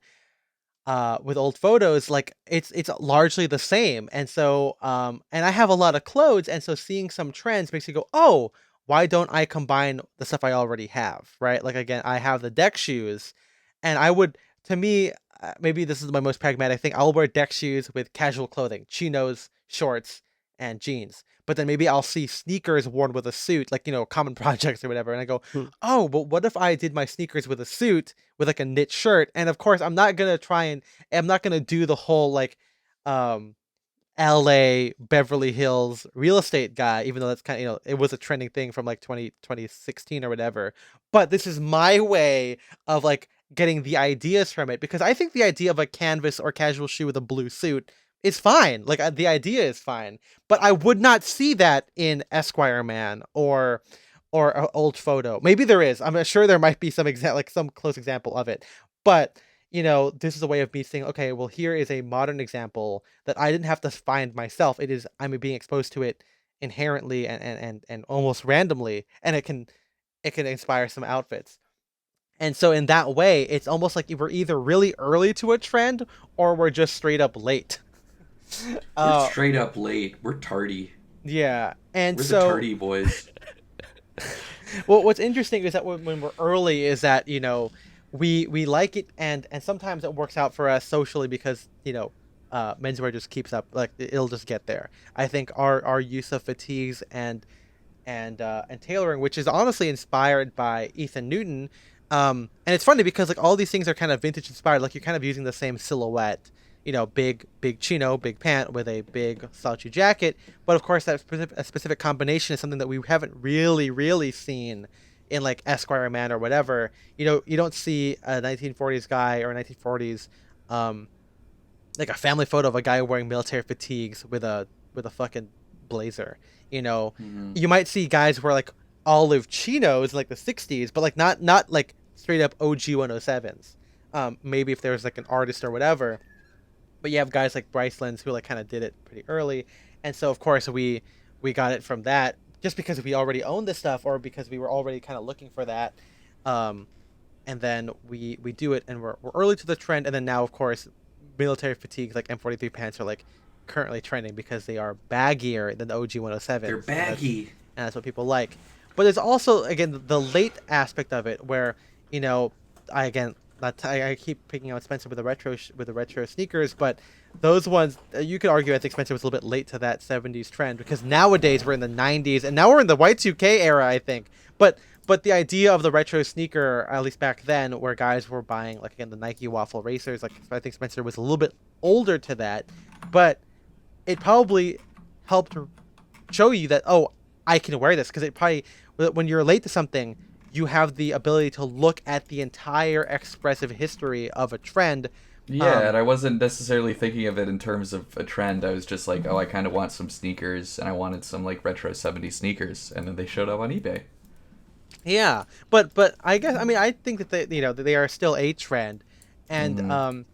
with old photos, like it's largely the same. And so and I have a lot of clothes, and so seeing some trends makes you go, oh, why don't I combine the stuff I already have, right? Like again, I have the deck shoes, and I would, to me, maybe this is my most pragmatic thing, I'll wear deck shoes with casual clothing, chinos, shorts, and jeans. But then maybe I'll see sneakers worn with a suit, like common projects or whatever, and I go, Hmm. oh, but what if I did my sneakers with a suit with like a knit shirt? And of course, I'm not gonna do the whole like um LA Beverly Hills real estate guy, even though that's kind of, it was a trending thing from like 2016 or whatever. But this is my way of like getting the ideas from it, because I think the idea of a canvas or casual shoe with a blue suit is fine. Like the idea is fine, but I would not see that in Esquire Man or a old photo. Maybe there is. I'm sure there might be like some close example of it, but this is a way of me saying, okay, well, here is a modern example that I didn't have to find myself. I'm being exposed to it inherently and almost randomly, and it can inspire some outfits. And so in that way, it's almost like we're either really early to a trend or we're just straight up late. We're Uh, straight up late. We're tardy. yeah. And We're the so tardy boys. well, what's interesting is that when we're early, is that we like it, and sometimes it works out for us socially because menswear just keeps up, like it'll just get there. I think our use of fatigues and tailoring, which is honestly inspired by Ethan Newton. And it's funny because like all these things are kind of vintage inspired. Like you're kind of using the same silhouette, big chino, big pant with a big slouchy jacket. But of course, a specific combination is something that we haven't really seen in like Esquire Man or whatever. You don't see a 1940s guy or a 1940s um, like a family photo of a guy wearing military fatigues with a fucking blazer. You know, Mm-hmm. you might see guys wear like olive chinos in like the '60s, but like not like straight up OG 107s. Maybe if there was like an artist or whatever, but you have guys like Bryce Lenz who like kind of did it pretty early, and so of course we got it from that just because we already owned this stuff or because we were already kind of looking for that, um, and then we do it and we're early to the trend, and then now of course military fatigues like M43 pants are like currently trending because they are baggier than the OG 107s. They're baggy. And that's what people like. But there's also again the late aspect of it where you know I again I keep picking out Spencer with the retro sneakers, but those ones you could argue I think Spencer was a little bit late to that '70s trend because nowadays we're in the '90s and now we're in the Y2K era I think. But the idea of the retro sneaker, at least back then, where guys were buying like again the Nike waffle racers, like I think Spencer was a little bit older to that, but it probably helped show you that I can wear this because it probably when you're late to something you have the ability to look at the entire expressive history of a trend. Yeah, and I wasn't necessarily thinking of it in terms of a trend. I was just like, oh, I kind of want some sneakers, and I wanted some like retro '70s sneakers, and then they showed up on eBay. Yeah, but I guess I mean I think that they are still a trend, and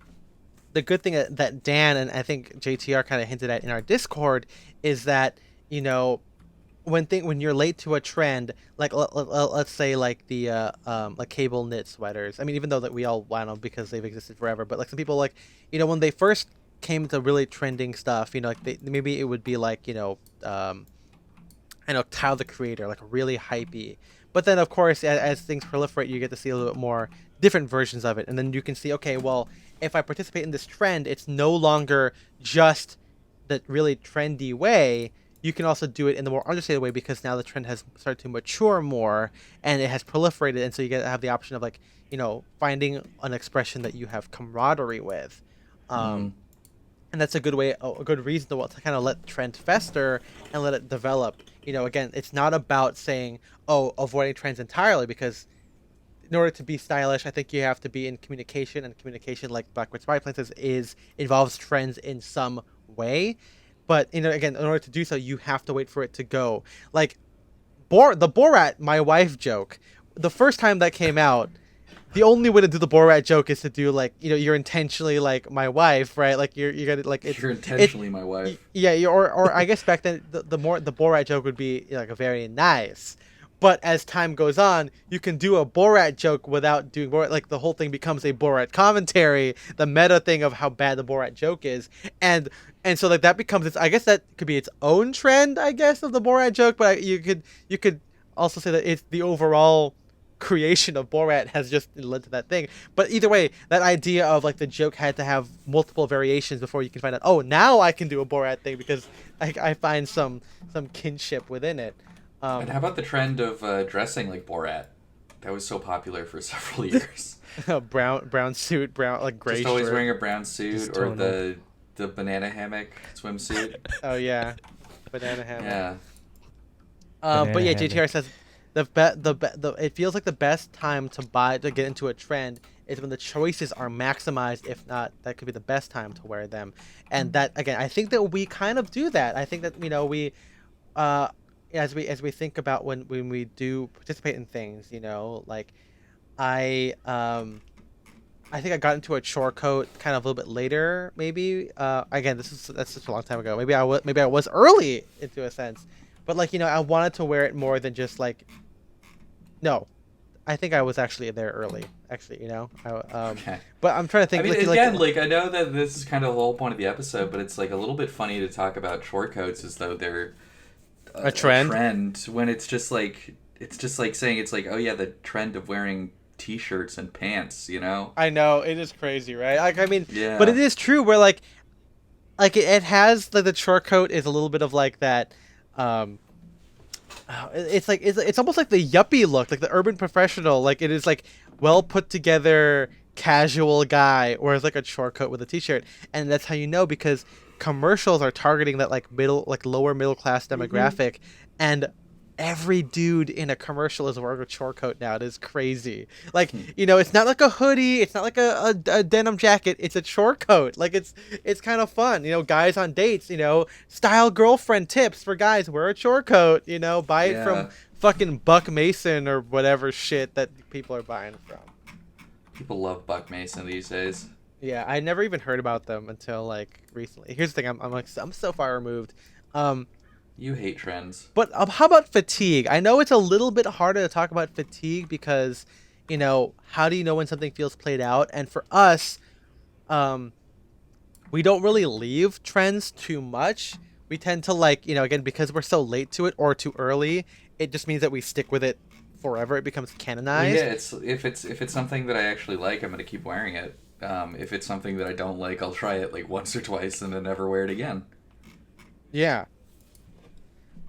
the good thing that Dan and I think JTR kind of hinted at in our Discord is that when you're late to a trend, like let's say like the like cable knit sweaters. I mean, even though that we all want them because they've existed forever, but like some people like when they first came to really trending stuff, like maybe it would be like I know Tyler the Creator, like really hypey. But then, of course, as things proliferate, you get to see a little bit more different versions of it. And then you can see, okay, well, if I participate in this trend, it's no longer just the really trendy way. You can also do it in the more understated way because now the trend has started to mature more and it has proliferated. And so you get to have the option of like, finding an expression that you have camaraderie with. And that's a good reason to kind of let trend fester and let it develop. Again, it's not about saying, avoiding trends entirely, because in order to be stylish, I think you have to be in communication, and communication, like Black Spy Plans, involves trends in some way. But again, in order to do so, you have to wait for it to go. Like the Borat "my wife" joke. The first time that came out, the only way to do the Borat joke is to do like you're intentionally like my wife, right? Like you're gonna like you're intentionally my wife. Yeah, or I guess back then the Borat joke would be like a very nice. But as time goes on, you can do a Borat joke without doing Borat. Like the whole thing becomes a Borat commentary, the meta thing of how bad the Borat joke is, and so like that becomes I guess that could be its own trend, I guess, of the Borat joke. But you could also say that it's the overall creation of Borat has just led to that thing. But either way, that idea of like the joke had to have multiple variations before you can find out, now I can do a Borat thing because I find some kinship within it. And how about the trend of dressing like Borat? That was so popular for several years. brown suit, brown like gray just always shirt. wearing a brown suit or the banana hammock swimsuit. Oh yeah, banana hammock. Yeah. But yeah, JTR says it feels like the best time to get into a trend is when the choices are maximized. If not, that could be the best time to wear them. And that again, I think that we kind of do that. I think that we as we think about when we do participate in things, like I think I got into a chore coat kind of a little bit later, maybe. Again, that's such a long time ago. Maybe I was early into a sense, but like I wanted to wear it more than just like. No, I think I was actually there early. Actually, Okay. But I'm trying to think. I mean, I know that this is kind of the whole point of the episode, but it's like a little bit funny to talk about short coats as though they're a trend. When it's just like saying it's like, oh yeah, the trend of wearing t-shirts and pants. I know it is crazy, right? Like I mean, yeah. But it is true. Where like it has like the short coat is a little bit of like that. It's almost like the yuppie look, like the urban professional. Like it is like well put together casual guy wears like a short coat with a t-shirt, and that's how you know because commercials are targeting that like lower middle class demographic, and every dude in a commercial is wearing a chore coat now. It is crazy. Like, Hmm. it's not like a hoodie, it's not like a denim jacket, it's a chore coat. Like, it's kind of fun. Guys on dates, style girlfriend tips for guys: wear a chore coat. Buy it from Yeah, fucking Buck Mason or whatever shit that people are buying from. people love Buck Mason these days. Yeah, I never even heard about them until like recently. Here's the thing: I'm so far removed. Um, You hate trends. but how about fatigue? I know it's a little bit harder to talk about fatigue because, how do you know when something feels played out? And for us, um, we don't really leave trends too much. We tend to like, again, because we're so late to it or too early, it just means that we stick with it forever. It becomes Well, yeah, canonized. it's if it's something that I actually like, I'm gonna keep wearing it. If it's something that I don't like, I'll try it like once or twice and then never wear it again. Yeah.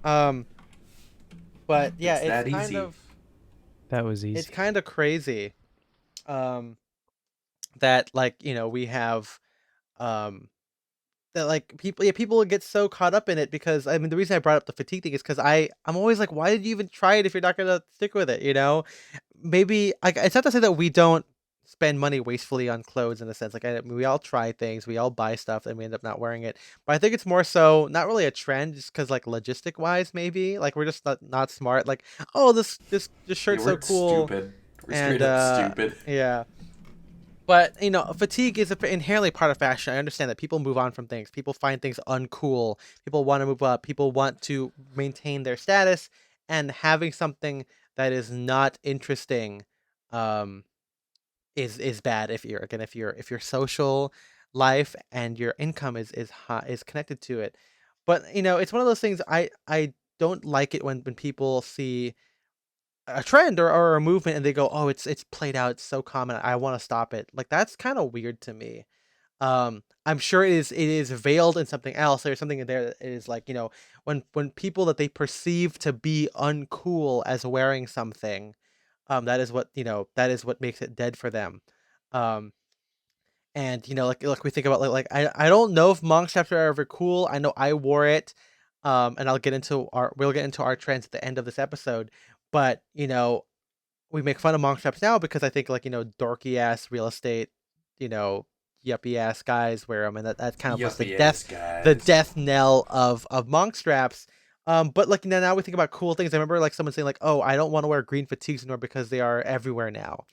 Um, but yeah, It's that easy. That was it's easy. kind of crazy. Um, that like, we have, um, that like people, yeah, people get so caught up in it because I mean the reason I brought up the fatigue thing is because I'm always like, why did you even try it if you're not gonna stick with it? Maybe like it's not to say that we don't spend money wastefully on clothes in a sense. Like we all try things, we all buy stuff, and we end up not wearing it. But I think it's more so not really a trend, just because like logistic wise, maybe like we're just not smart. Like, oh, this Yeah, shirt's so we're cool, stupid. We're and straight up stupid. yeah. But fatigue is inherently part of fashion. I understand that people move on from things. People find things uncool. People want to move up. People want to maintain their status, and having something that is not interesting, um, is bad. If you're again, if your social life and your income is connected to it. But it's one of those things. I don't like it when people see a trend or a movement and they go, oh, it's played out, it's so common, I want to stop it. Like, that's kind of weird to me. I'm sure it is veiled in something else. There's something in there that is like, when people that they perceive to be uncool as wearing something, that is what makes it dead for them. um and like we think about like I don't know if monk straps are ever cool. I know I wore it. And we'll get into our trends at the end of this episode. But we make fun of monk straps now because I think like dorky ass real estate, you know, yuppie ass guys wear them, and that kind of was the Yuppie death ass the guys. death knell of monk straps. But like now we think about cool things. I remember like someone saying like, "Oh, I don't want to wear green fatigues anymore because they are everywhere now."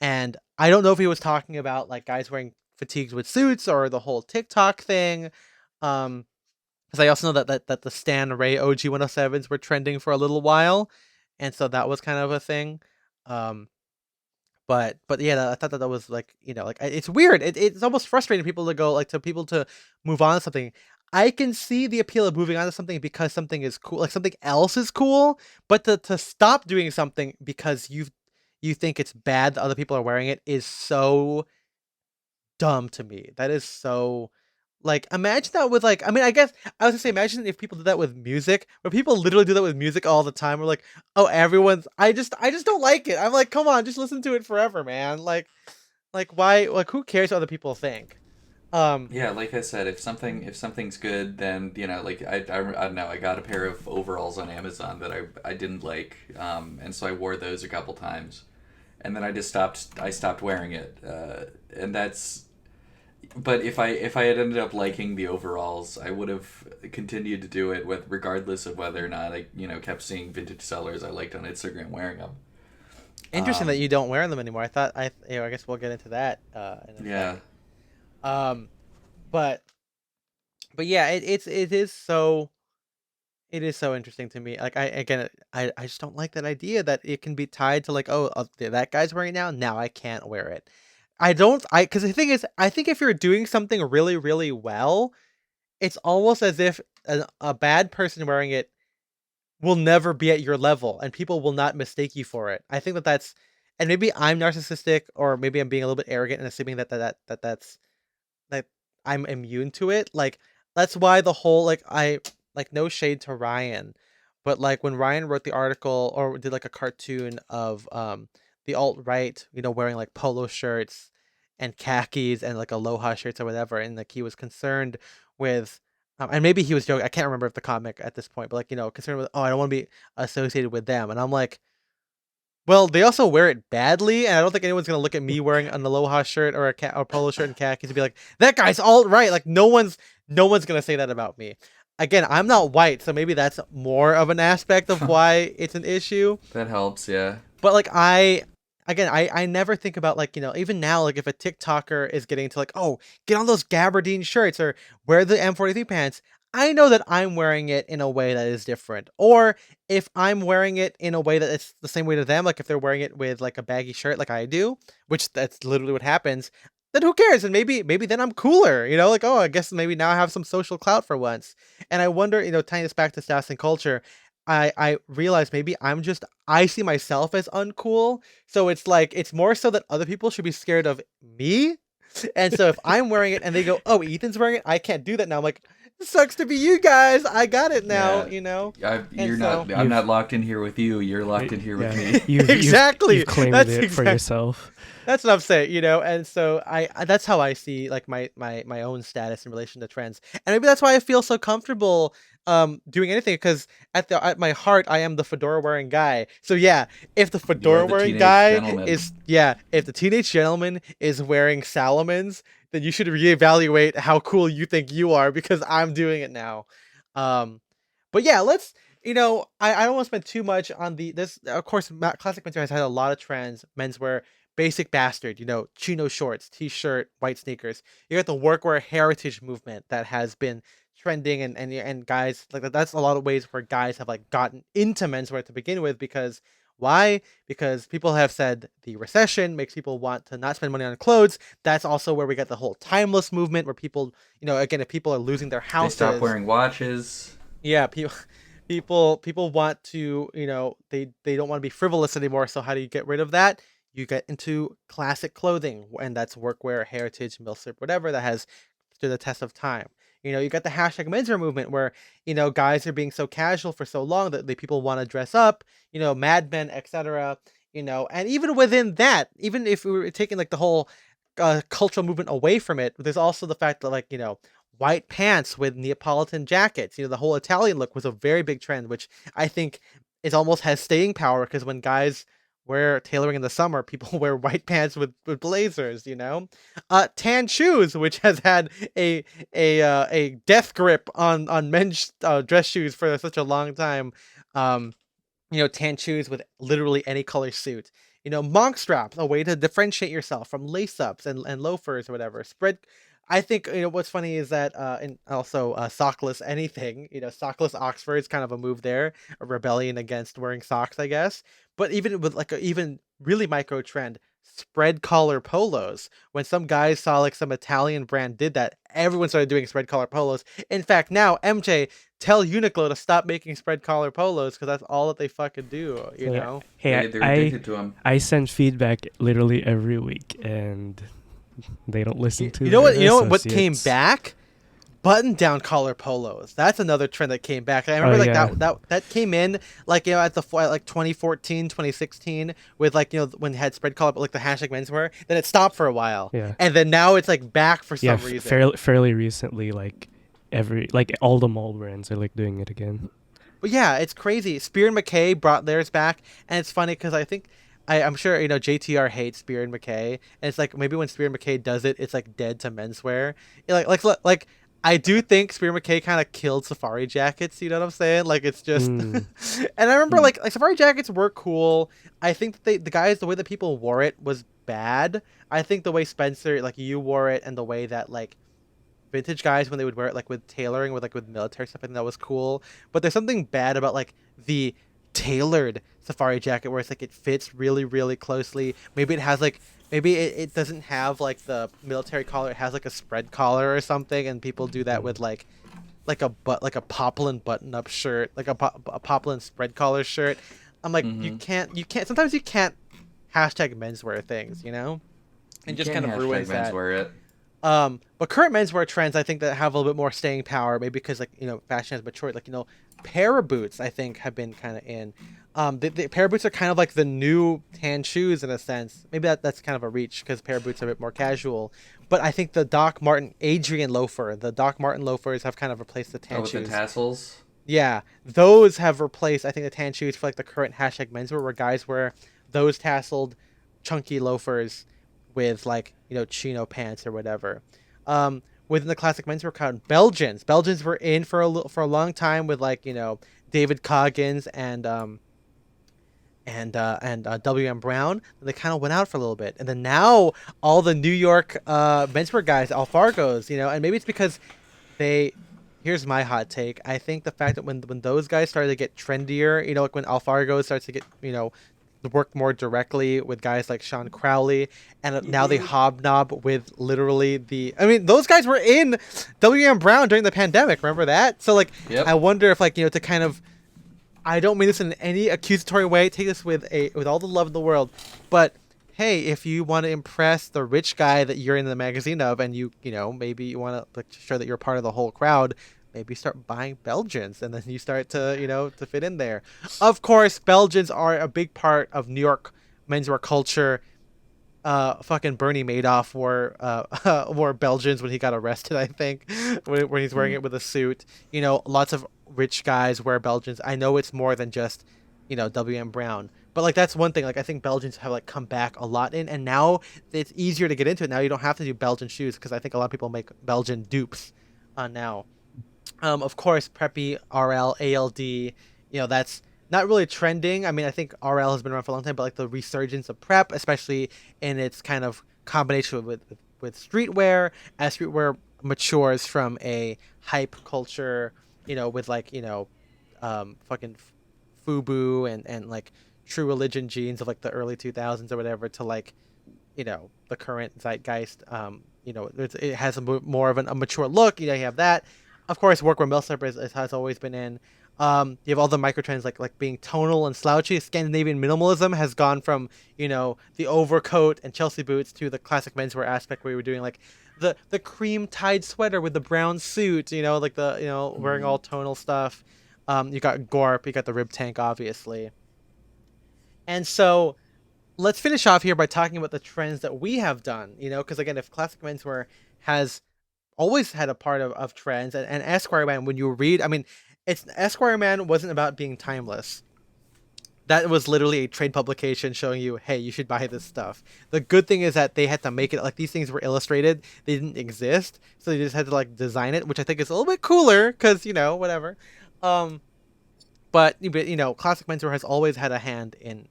And I don't know if he was talking about like guys wearing fatigues with suits or the whole TikTok thing. Because I also know that the Stan Ray OG 107s were trending for a little while, and so that was kind of a thing. Um, but yeah, I thought that was like like it's weird. It's almost frustrating people to go like to people to move on to something. I can see the appeal of moving on to something because something is cool, like something else is cool. But to stop doing something because you think it's bad that other people are wearing it is so dumb to me. That is so like imagine that with like I mean I guess I was gonna say imagine if people did that with music, but people literally do that with music all the time. We're like, oh everyone's I just don't like it. I'm like, come on, just listen to it forever, man. Like why like who cares what other people think? Um Yeah, like I said, if something's good, then like I don't know. I got a pair of overalls on Amazon that I didn't like, and so I wore those a couple times, and then I stopped wearing it, and that's. But if I had ended up liking the overalls, I would have continued to do it with regardless of whether or not I kept seeing vintage sellers I liked on Instagram wearing them. Interesting that Um, you don't wear them anymore. I thought I guess we'll get into that in a yeah, second. Um but yeah, it is so interesting to me. Like I just don't like that idea that it can be tied to like, oh, that guy's wearing it now I can't wear it. I don't I because the thing is I think if you're doing something really really well, it's almost as if a bad person wearing it will never be at your level and people will not mistake you for it. I think that's and maybe I'm narcissistic or maybe I'm being a little bit arrogant and assuming that's like I'm immune to it. Like that's why the whole like I like no shade to Ryan, but like when Ryan wrote the article or did like a cartoon of the alt right, wearing like polo shirts and khakis and like aloha shirts or whatever, and like he was concerned with And maybe he was joking. I can't remember if the comic at this point, but like concerned with, oh, I don't want to be associated with them, and I'm like, well, they also wear it badly, and I don't think anyone's gonna look at me wearing an Aloha shirt or a polo shirt and khakis and be like, that guy's alt right. Like no one's gonna say that about me. Again, I'm not white, so maybe that's more of an aspect of why it's an issue. That helps, yeah. But like I never think about like even now, like if a TikToker is getting to like, oh, get on those gabardine shirts or wear the M43 pants, I know that I'm wearing it in a way that is different. Or if I'm wearing it in a way that it's the same way to them, like if they're wearing it with like a baggy shirt like I do, which that's literally what happens, then who cares? And maybe then I'm cooler, like, oh, I guess maybe now I have some social clout for once. And I wonder, tying this back to stats and culture, I realize maybe I see myself as uncool. So it's like it's more so that other people should be scared of me. And so if I'm wearing it and they go, oh, Ethan's wearing it, I can't do that now. I'm like, it sucks to be you guys. I got it now, I'm not locked in here with you. You're locked in here with me. Exactly. You've claimed it for yourself. That's what I'm saying, and so I that's how I see like my own status in relation to trends, and maybe that's why I feel so comfortable doing anything, because at my heart I am the fedora wearing guy. So yeah, if the fedora wearing guy if the teenage gentleman is wearing Salomons, then you should reevaluate how cool you think you are, because I'm doing it now. But yeah, let's. I don't want to spend too much on this. Of course, classic menswear has had a lot of trends. Menswear, basic bastard, chino shorts, t-shirt, white sneakers. You got the workwear heritage movement that has been trending, and guys like that's a lot of ways where guys have like gotten into menswear to begin with. Because why? Because people have said the recession makes people want to not spend money on clothes. That's also where we got the whole timeless movement, where people, again, if people are losing their houses, they stop wearing watches. Yeah, people want to, they don't want to be frivolous anymore. So how do you get rid of that? You get into classic clothing, and that's workwear, heritage, milsurp, whatever that has stood the test of time. You got the hashtag menswear movement where, guys are being so casual for so long that people want to dress up, Mad Men, etc. And even within that, even if we were taking like the whole cultural movement away from it, there's also the fact that like, white pants with Neapolitan jackets, the whole Italian look was a very big trend, which I think is almost has staying power, because when guys wear tailoring in the summer, people wear white pants with blazers, tan shoes, which has had a death grip on men's dress shoes for such a long time. Tan shoes with literally any color suit. Monk straps, a way to differentiate yourself from lace ups and loafers or whatever. I think what's funny is that and also sockless anything, sockless Oxford's kind of a move there, a rebellion against wearing socks, I guess. But even with like a even really micro trend, spread collar polos. When some guys saw like some Italian brand did that, everyone started doing spread collar polos. In fact, now MJ, tell Uniqlo to stop making spread collar polos, because that's all that they fucking do. Hey, they're addicted to them. I send feedback literally every week, and they don't listen to. You know what came back? Button down collar polos. That's another trend that came back. I remember that came in like at the like 2014, 2016 with like when it had spread collar, like the hashtag menswear. Then it stopped for a while. Yeah. And then now it's like back for some reason. Fairly recently, like all the mall brands are like doing it again. But yeah, it's crazy. Spear and McKay brought theirs back, and it's funny because I think I'm sure JTR hates Spear and McKay, and it's like maybe when Spear and McKay does it, it's like dead to menswear. Like I do think Spear McKay kind of killed safari jackets. You know what I'm saying? Like it's just, and I remember like safari jackets were cool. I think that the way that people wore it was bad. I think the way Spencer, like you wore it, and the way that like vintage guys when they would wear it like with tailoring with military stuff, I think that was cool. But there's something bad about like the tailored safari jacket where it's like it fits really really closely. Maybe it has like it doesn't have like the military collar, it has like a spread collar or something, and people do that with like a poplin button up shirt, like a poplin spread collar shirt. I'm like, you can't sometimes you can't hashtag menswear things, and just kind of ruins that. Menswear it. But current menswear trends, I think, that have a little bit more staying power, maybe because fashion has matured. Like para boots, I think, have been kind of in. The para boots are kind of like the new tan shoes in a sense. Maybe that's kind of a reach because para boots are a bit more casual. But I think the Doc Martin Adrian loafer, the Doc Martin loafers have kind of replaced the tan Oh, with the shoes. tassels. Yeah, those have replaced, I think, the tan shoes for like the current hashtag menswear, where guys wear those tasseled, chunky loafers with like chino pants or whatever. Within the classic menswear crowd, Belgians were in for a long time with like David Coggins and WM Brown. And they kind of went out for a little bit, and then now all the New York menswear guys, Alfargos, and maybe it's because they. Here's my hot take. I think the fact that when those guys started to get trendier, like when Alfargo starts to get work more directly with guys like Sean Crowley, and now they hobnob with literally I mean, those guys were in WM Brown during the pandemic. Remember that? So like, Yep. I wonder if like to kind of, I don't mean this in any accusatory way. Take this with all the love in the world, but hey, if you want to impress the rich guy that you're in the magazine of, and maybe you want to like show that you're part of the whole crowd, maybe start buying Belgians, and then you start to to fit in there. Of course, Belgians are a big part of New York menswear culture. Fucking Bernie Madoff wore Belgians when he got arrested. I think when he's wearing it with a suit. Lots of rich guys wear Belgians. I know it's more than just WM Brown. But like that's one thing. Like I think Belgians have like come back a lot in, and now it's easier to get into it. Now you don't have to do Belgian shoes because I think a lot of people make Belgian dupes now. Of course, Preppy, RL, ALD. That's not really trending. I mean, I think RL has been around for a long time, but like the resurgence of prep, especially in its kind of combination with streetwear, as streetwear matures from a hype culture, with like fucking FUBU and like True Religion jeans of like the early 2000s or whatever, to like the current zeitgeist. It has more of a mature look. You have that. Of course, workwear Millsap has always been in. You have all the microtrends like being tonal and slouchy. Scandinavian minimalism has gone from the overcoat and Chelsea boots to the classic menswear aspect, where we were doing like the cream tied sweater with the brown suit. Like the wearing all tonal stuff. You got Gorp, you got the rib tank, obviously. And so let's finish off here by talking about the trends that we have done. Because again, if classic menswear has always had a part of trends, and Esquire Man, when you read, I mean, Esquire Man wasn't about being timeless. That was literally a trade publication showing you, hey, you should buy this stuff. The good thing is that they had to make it like these things were illustrated; they didn't exist, so they just had to like design it, which I think is a little bit cooler because whatever. But classic menswear has always had a hand in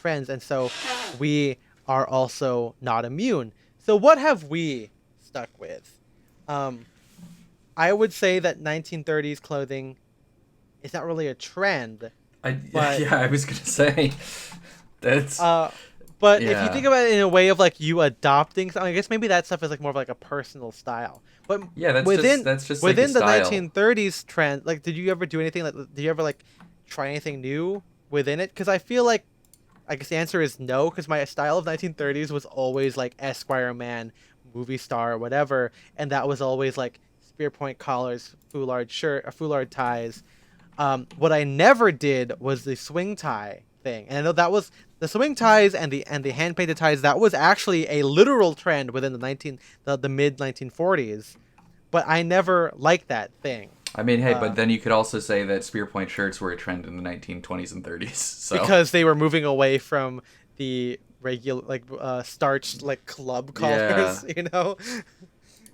trends, and so we are also not immune. So what have we stuck with? I would say that 1930s clothing is not really a trend. Yeah, I was gonna say that's. But if you think about it in a way of like you adopting something, I guess maybe that stuff is like more of like a personal style. But yeah, that's just within like a the style. 1930s trend. Like, did you ever do anything? Like, did you ever like try anything new within it? Because I feel like, I guess the answer is no. Because my style of 1930s was always like Esquire Man, movie star, or whatever, and that was always like spear point collars, foulard ties. What I never did was the swing tie thing, and I know that was the swing ties and the hand painted ties. That was actually a literal trend within the mid 1940s, but I never liked that thing. I mean, hey, but then you could also say that spear point shirts were a trend in the 1920s and 30s. So. Because they were moving away from the regular starched like club collars, Yeah.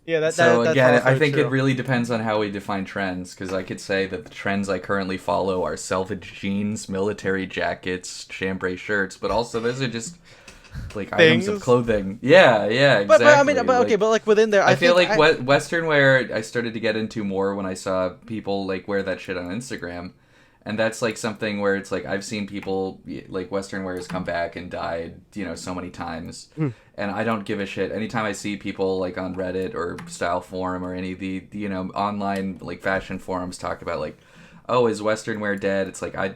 Yeah, that's again, I think true. it really depends on how we define trends, because I could say that the trends I currently follow are selvage jeans, military jackets, chambray shirts, but also those are just like items of clothing. Yeah, exactly. But I mean, okay, but like within there, I feel like Western wear I started to get into more when I saw people like wear that shit on Instagram. And that's like something where it's like I've seen people like Western wear has come back and died, so many times. And I don't give a shit. Anytime I see people like on Reddit or Style Forum or any of the online like fashion forums talk about like, oh, is Western wear dead? It's like I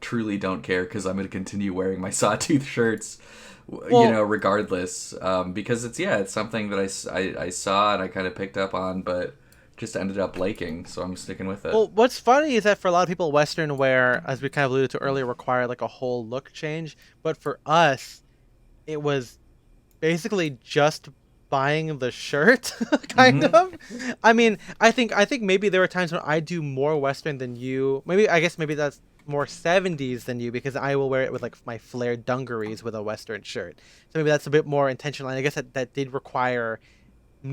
truly don't care, because I'm going to continue wearing my sawtooth shirts, regardless. Because it's something that I saw and I kind of picked up on, but just ended up liking, so I'm sticking with it. Well, what's funny is that for a lot of people, Western wear, as we kind of alluded to earlier, required like a whole look change. But for us, it was basically just buying the shirt, kind Mhm. of. I mean, I think maybe there were times when I do more Western than you. Maybe I guess maybe that's more 70s than you because I will wear it with like my flared dungarees with a Western shirt. So maybe that's a bit more intentional. And I guess that did require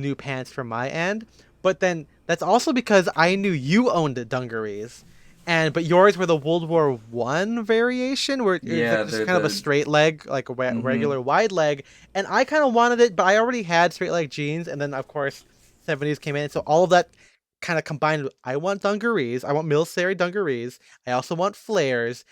new pants from my end. But then that's also because I knew you owned the dungarees, and but yours were the World War I variation, where it was Yeah, like just they're kind of a the. straight leg, like a Mhm. regular wide leg. And I kind of wanted it, but I already had straight leg jeans, and then of course 70s came in, so all of that kind of combined with I want dungarees, I want military dungarees, I also want flares.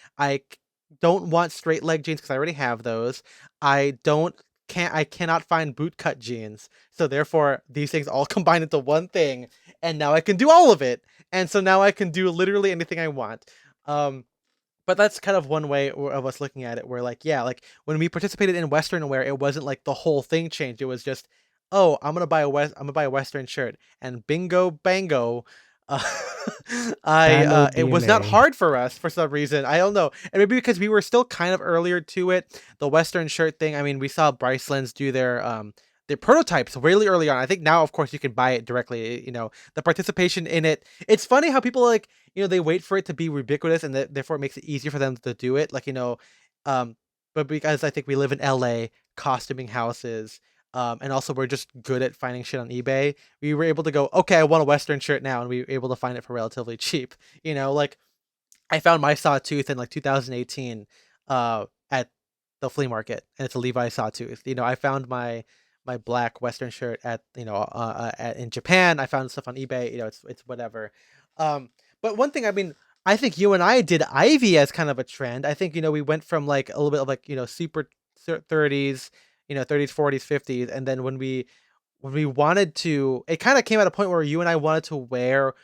Don't want straight leg jeans because I already have those. I don't can't I cannot find boot cut jeans. So therefore, these things all combine into one thing, and now I can do all of it. And so now I can do literally anything I want. Um, but that's kind of one way of us looking at it. Where like, yeah, like when we participated in Western wear, it wasn't like the whole thing changed. It was just, oh, I'm gonna buy a Western shirt, and bingo bango. Uh, Dano it was not DNA. hard for us for some reason. I don't know, and maybe because we were still kind of earlier to it. The Western shirt thing. I mean, we saw Bryceland's do their prototypes really early on. I think now, of course, you can buy it directly. You know, the participation in it. It's funny how people like they wait for it to be ubiquitous and therefore it makes it easier for them to do it. Like, um, but because I think we live in LA, costuming houses, and also we're just good at finding shit on eBay, we were able to go, okay, I want a Western shirt now, and we were able to find it for relatively cheap. Like I found my sawtooth in like 2018 at the flea market, and it's a Levi sawtooth. I found my black Western shirt at in Japan. I found stuff on eBay. It's whatever. Um, but one thing, I mean, I think you and I did Ivy as kind of a trend. I think we went from like a little bit of like super 30s, 30s, 40s, 50s, and then when we wanted to, it kind of came at a point where you and I wanted to wear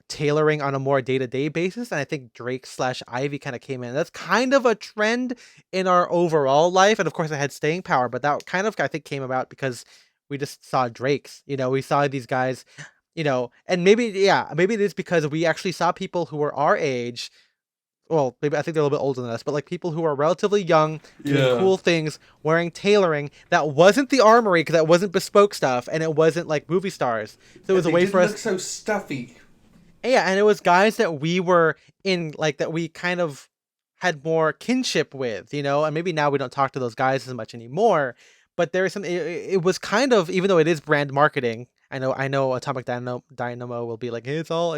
tailoring on a more day-to-day basis, and I think Drake slash Ivy kind of came in. That's kind of a trend in our overall life, and of course it had staying power, but that kind of I think came about because we just saw Drake's. We saw these guys, and maybe, yeah, maybe it is because we actually saw people who were our age. Well, maybe I think they're a little bit older than us, but like people who are relatively young doing Yeah. cool things, wearing tailoring that wasn't the armory, that wasn't bespoke stuff, and it wasn't like movie stars. So it And was a they way for didn't us. look so stuffy. Yeah, and it was guys that we were in, like, that we kind of had more kinship with, and maybe now we don't talk to those guys as much anymore. But there is some. It was kind of, even though it is brand marketing. I know. Atomic Dynamo will be like, hey, it's all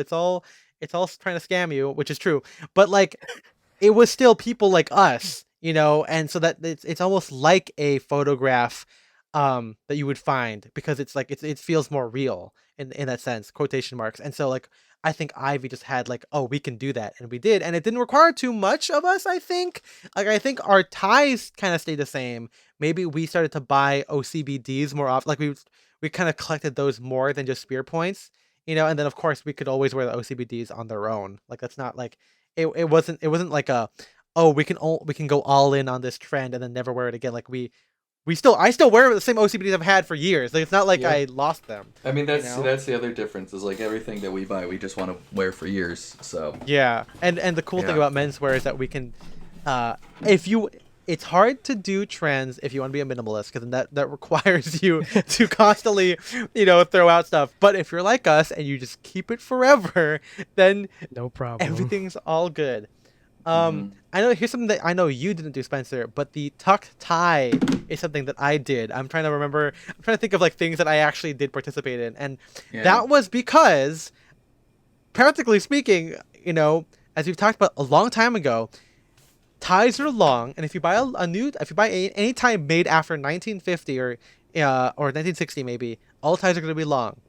trying to scam you, which is true. But like, it was still people like us, and so that it's almost like a photograph that you would find, because it's like it feels more real in that sense, quotation marks. And so like I think Ivy just had like, oh, we can do that, and we did, and it didn't require too much of us. I think, like, I think our ties kind of stayed the same. Maybe we started to buy OCBDs more often, like we kind of collected those more than just spear points, and then of course we could always wear the OCBDs on their own. Like, that's not like it wasn't like a, oh, we can go all in on this trend and then never wear it again. Like, I still wear the same OCBDs I've had for years. Like, it's not like Yeah. I lost them. I mean, You that's know? that's the other difference. Is like everything that we buy, we just want to wear for years. So Yeah, and the cool thing yeah. about menswear is that we can, if you, it's hard to do trends if you want to be a minimalist, because that requires you to constantly, throw out stuff. But if you're like us and you just keep it forever, then No problem. everything's all good. Hmm. I know, here's something that I know you didn't do, Spencer, but the tucked tie is something that I did. I'm trying to remember. I'm trying to think of like things that I actually did participate in, and Yeah. that was because, practically speaking, as we've talked about a long time ago, ties are long, and if you buy any tie made after 1950 or 1960 maybe, all ties are going to be long.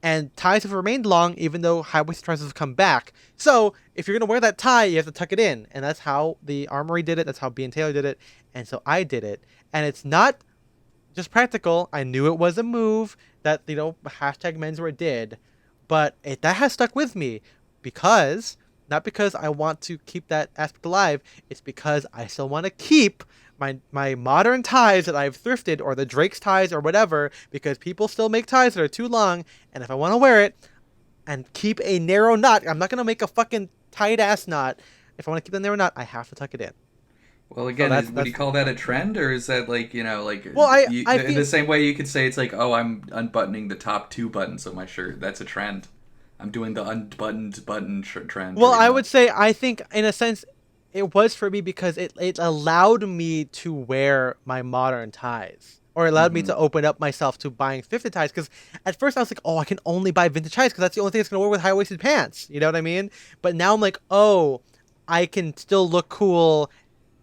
And ties have remained long even though high-waisted trousers have come back. So if you're gonna wear that tie, you have to tuck it in, and that's how the Armory did it. That's how B and Taylor did it, and so I did it. And it's not just practical. I knew it was a move that hashtag menswear did, but that has stuck with me, because not because I want to keep that aspect alive. It's because I still want to keep my modern ties that I've thrifted, or the Drake's ties or whatever, because people still make ties that are too long, and if I want to wear it and keep a narrow knot, I'm not gonna make a fucking tight ass knot. If I want to keep the narrow knot, I have to tuck it in. Well, So again, would you call that a trend, or is that like, well, I in feel the same way you could say it's like, oh, I'm unbuttoning the top two buttons of my shirt. That's a trend. I'm doing the unbuttoned button trend well, right I would now. say I think in a sense it was for me because it allowed me to wear my modern ties. Or allowed me Mm-hmm. to open up myself to buying thrifted ties because at first I was like, oh, I can only buy vintage ties because that's the only thing that's gonna work with high waisted pants. You know what I mean? But now I'm like, oh, I can still look cool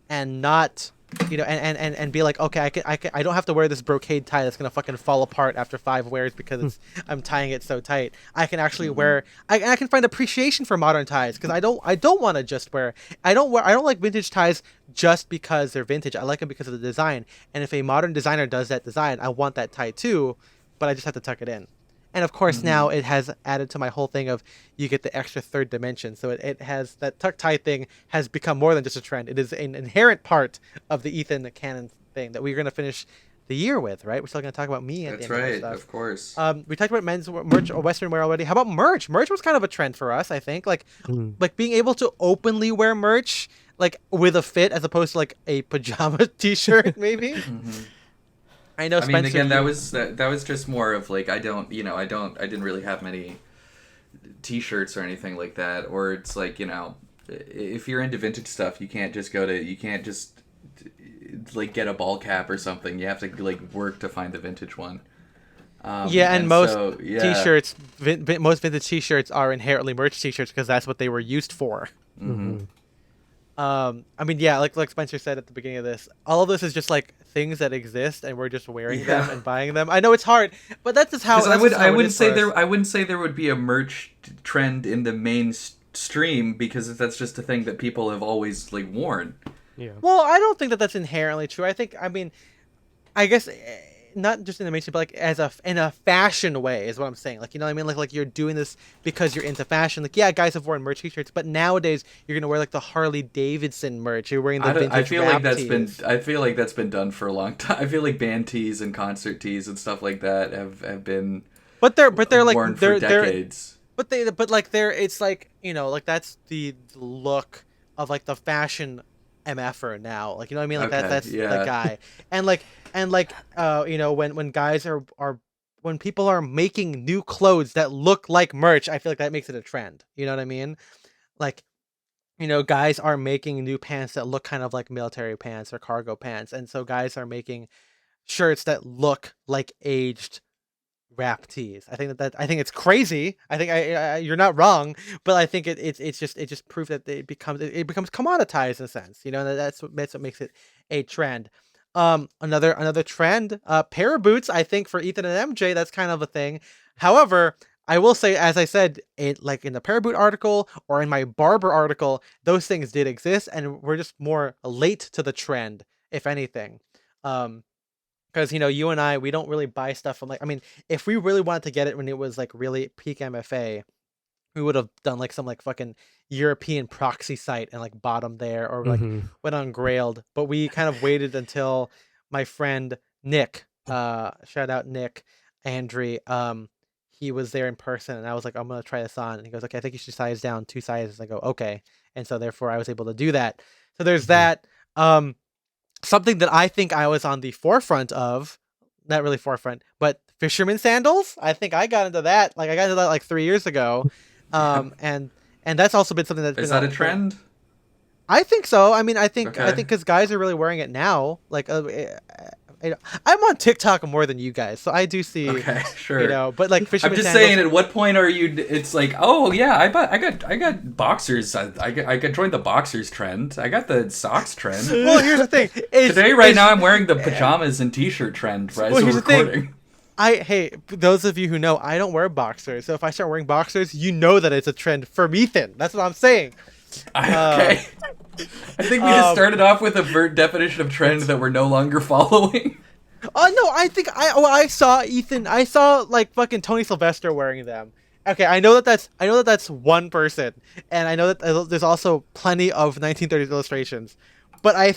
and not and be like, okay, I don't have to wear this brocade tie that's gonna fucking fall apart after 5 wears because I'm tying it so tight. I can actually Mm-hmm. wear I can find appreciation for modern ties because I don't want to just wear I don't like vintage ties just because they're vintage. I like them because of the design, and if a modern designer does that design, I want that tie too, but I just have to tuck it in. And of course, Mm-hmm. now it has added to my whole thing of you get the extra third dimension. So it has that tuck tie thing has become more than just a trend. It is an inherent part of the Ethan canon thing that we're going to finish the year with, right? We're still going to talk about me at the That's end of this right, stuff. of course. We talked about men's merch or Western wear already. How about merch? Merch was kind of a trend for us, I think. Mm. Like being able to openly wear merch, like with a fit, as opposed to like a pajama T-shirt, maybe. Mm-hmm. I know I mean, Spencer, again, you. that was just more of like I didn't really have many T-shirts or anything like that. Or it's like, if you're into vintage stuff, you can't just like get a ball cap or something. You have to like work to find the vintage one. Yeah, and And most so yeah. T-shirts, most vintage T-shirts are inherently merch T-shirts because that's what they were used for. Mm-hmm. Mm-hmm. I mean, yeah, like Spencer said at the beginning of this, all of this is just like things that exist, and we're just wearing them Yeah. and buying them. I know it's hard, but Because that's just I how it wouldn't is for say us. I wouldn't say there would be a merch trend in the mainstream because that's just a thing that people have always like worn. Yeah. Well, I don't think that that's inherently true. I mean, I guess not just in the mainstream, but like as a in a fashion way is what I'm saying. Like you know what I mean? Like you're doing this because you're into fashion. Like yeah, guys have worn merch T-shirts, but nowadays you're gonna wear like the Harley Davidson merch. You're wearing the I vintage feel like rap tees. I feel like that's been done for a long time. I feel like band tees and concert tees and stuff like that have been But they're like worn for decades. but like they're it's like like that's the look of like the fashion mf'er now. Like you know what I mean? Like Okay, that's the yeah. guy. And when guys are when people are making new clothes that look like merch, I feel like that makes it a trend. You know what I mean? Like guys are making new pants that look kind of like military pants or cargo pants, and so guys are making shirts that look like aged rap tees. I think it's crazy. I think you're not wrong, but I think it just proves that it becomes commoditized in a sense. That's what makes it a trend. Another trend, pair of boots. I think for Ethan and MJ, that's kind of a thing. However, I will say, as I said, it like in the pair of boot article or in my barber article, those things did exist, and we're just more late to the trend, if anything. Um, because you and I, we don't really buy stuff from like. I mean, if we really wanted to get it when it was like really peak MFA, we would have done like some like fucking European proxy site and like bought them there, or like Mm-hmm. went on Grailed. But we kind of waited until my friend Nick, shout out Nick Andre, he was there in person, and I was like, I'm gonna try this on, and he goes, okay, I think you should size down 2 sizes. I go, okay, and so therefore I was able to do that. So there's Mm-hmm. that. Something that I think I was on the forefront of, not really forefront, but fisherman sandals. I think I got into that. Like I got into that like 3 years ago, Yeah. and that's also been something that's Is been. that a trend? I think so. I mean, I think Okay. because guys are really wearing it now. Like, I'm on TikTok more than you guys, so I do see, Okay, sure. But like I'm fisherman just sandals. saying, at what point are you? It's like, oh yeah, I got boxers. I got joined the boxers trend. I got the socks trend. Well, here's the thing. Today, right now, I'm wearing the pajamas and t-shirt trend. Right, Well, as we're here's the thing. recording. Hey, those of you who know, I don't wear boxers. So if I start wearing boxers, you know that it's a trend for me. Then that's what I'm saying. Um, Okay. I think we just um, started off with a definition of trend that we're no longer following. Oh no, I think I saw Ethan. I saw like fucking Tony Sylvester wearing them. Okay, I know that that's one person, and I know that there's also plenty of 1930s illustrations. But I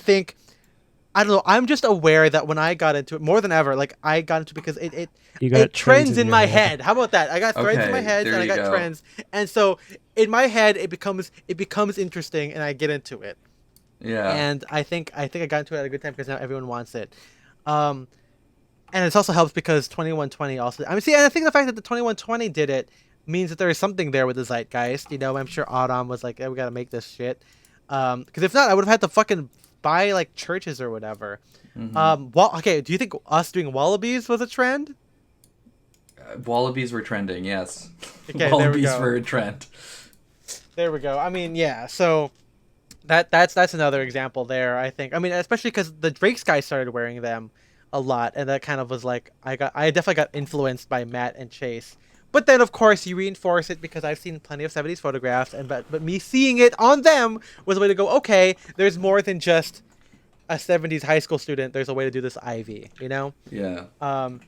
don't know. I'm just aware that when I got into it more than ever, like I got into it because You it got trends trends in in your my head. head. How about that? I got threads in my Okay, head and there I you got go. trends, and so in my head it becomes interesting, and I get into it. Yeah. And I got into it at a good time because now everyone wants it. Um, and it's also helps because 2120 also. I mean, see, and I think the fact that the 2120 did it means that there is something there with the zeitgeist. You know, I'm sure Autumn was like, "Yeah, we gotta make this shit." Because if not, I would have had to fucking buy like churches or whatever. Hmm. Well, okay. Do you think us doing wallabies was a trend? Wallabies were trending, yes. Okay, there we Wallabies go. were a trend. There we go. I mean, yeah. So that's another example there. I think. I mean, especially because the Drake's guy started wearing them a lot, and that kind of was like I definitely got influenced by Matt and Chase. But then, of course, you reinforce it because I've seen plenty of '70s photographs, and but me seeing it on them was a way to go. Okay, there's more than just a '70s high school student. There's a way to do this Ivy, you know. Yeah. Um,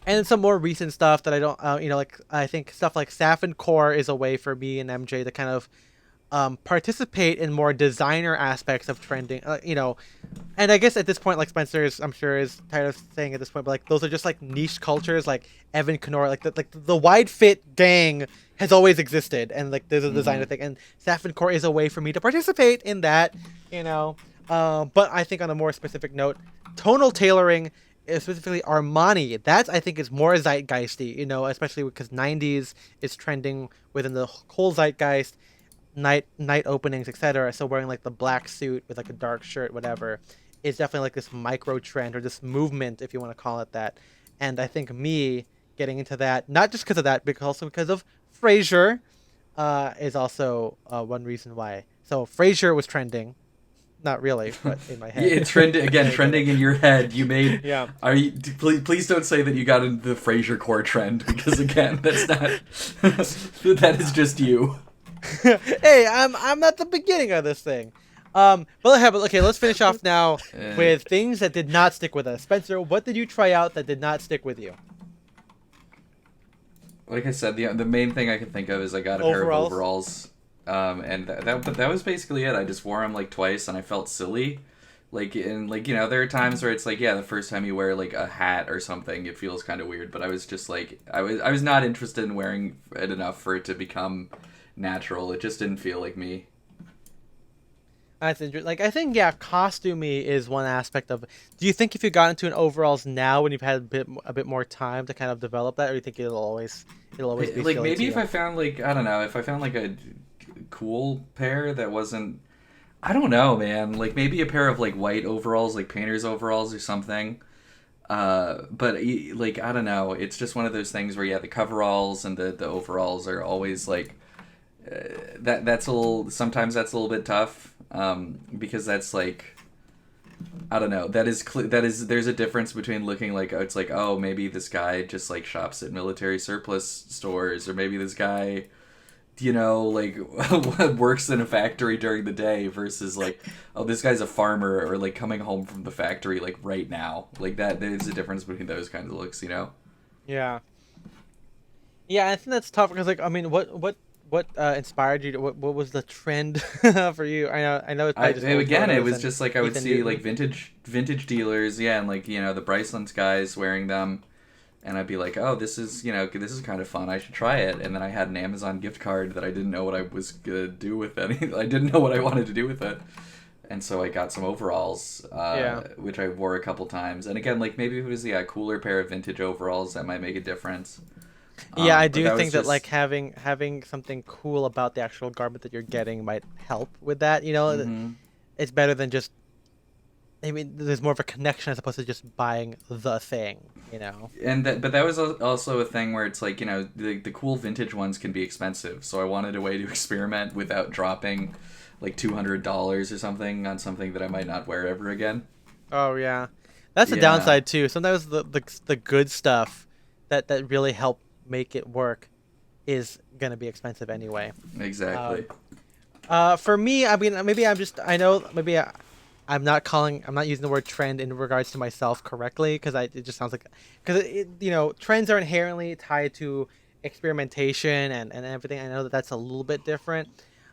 and some more recent stuff that I don't, like I think stuff like Saf and Core is a way for me and MJ to kind of participate in more designer aspects of trending, and I guess at this point, like Spencer is, I'm sure is tired of saying at this point, but like those are just like niche cultures, like Evan Kenora, like the wide fit gang has always existed, and like there's a designer Hmm. thing, and Saf and Core is a way for me to participate in that, you know. But I think on a more specific note, tonal tailoring, specifically Armani, that I think is more zeitgeisty, especially because '90s is trending within the whole zeitgeist, night openings, etc. So wearing like the black suit with like a dark shirt, whatever, is definitely like this micro trend or this movement, if you want to call it that. And I think me getting into that, not just because of that, but also because of Frasier, is also one reason why. So Frasier was trending, not really, but in my Yeah, head. trending again, I did trending it. in your head. You made. Yeah. Are you? Please don't say that you got into the Frasier core trend because again, that's not. That is just you. Hey, I'm at the beginning of this thing. Okay, let's finish off now Uh, with things that did not stick with us. Spencer, what did you try out that did not stick with you? like I said, the main thing I can think of is I got a pair of Overalls. overalls, and that was basically it. I just wore them like twice, and I felt silly. There are times where it's like, yeah, the first time you wear like a hat or something, it feels kind of weird. But I was just like, I was not interested in wearing it enough for it to become natural. It just didn't feel like me. That's interesting. Like I think yeah, costumey is one aspect of. Do you think if you got into an overalls now, when you've had a bit more time to kind of develop that, or do you think it'll always be Like silly to maybe if you? I found like I don't know if I found like a cool pair that wasn't I don't know man like maybe a pair of like white overalls like painter's overalls or something like I don't know it's just one of those things where yeah the coveralls and the overalls are always like that's a little sometimes that's a little bit tough because that's like I don't know. That is. There's a difference between looking like it's like oh maybe this guy just like shops at military surplus stores or maybe this guy like works in a factory during the day versus like oh this guy's a farmer or like coming home from the factory like right now like that. There's a difference between those kinds of looks. Yeah. Yeah, I think that's tough because like I mean, what inspired you? What was the trend for you? I know it's probably just old Again it photos was and just like I would Ethan see like Newton. vintage dealers and like the Bryceland guys wearing them and I'd be like, "Oh, this is kind of fun. I should try it." And then I had an Amazon gift card that I didn't know what I was gonna do with any. I didn't know what I wanted to do with it, and so I got some overalls, Yeah. which I wore a couple times. And again, like maybe if it was a cooler pair of vintage overalls, that might make a difference. Yeah, I But do that was think that like just. having something cool about the actual garment that you're getting might help with that. Hmm. It's better than just. I mean, there's more of a connection as opposed to just buying the thing. You know. But that was also a thing where it's like the cool vintage ones can be expensive, so I wanted a way to experiment without dropping like $200 or something on something that I might not wear ever again. Oh yeah, that's the Yeah, downside too. Sometimes the good stuff that really help make it work is gonna be expensive anyway. exactly. Um, for me, I mean, maybe I know, maybe I'm not using the word trend in regards to myself correctly because it just sounds like, because trends are inherently tied to experimentation and everything. I know that that's a little bit different.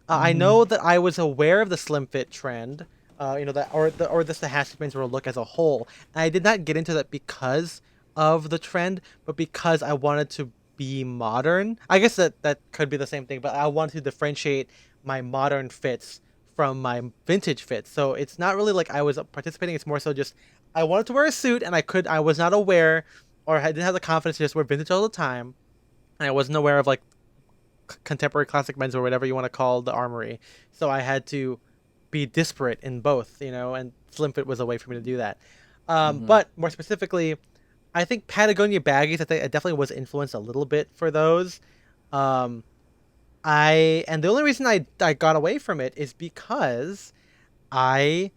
I Hmm. know that I was aware of the slim fit trend, that or this the hash spins or look as a whole, and I did not get into that because of the trend, but because I wanted to be modern. I guess that could be the same thing, but I wanted to differentiate my modern fits from my vintage fits. So it's not really like I was participating. It's more so just I wanted to wear a suit and I was not aware or I didn't have the confidence to just wear vintage all the time. And I wasn't aware of like contemporary classic men's or whatever you want to call the armory. So I had to be disparate in both, and Slim Fit was a way for me to do that. But more specifically, I think Patagonia baggies, I think I definitely was influenced a little bit for those. Um, and the only reason I got away from it is because I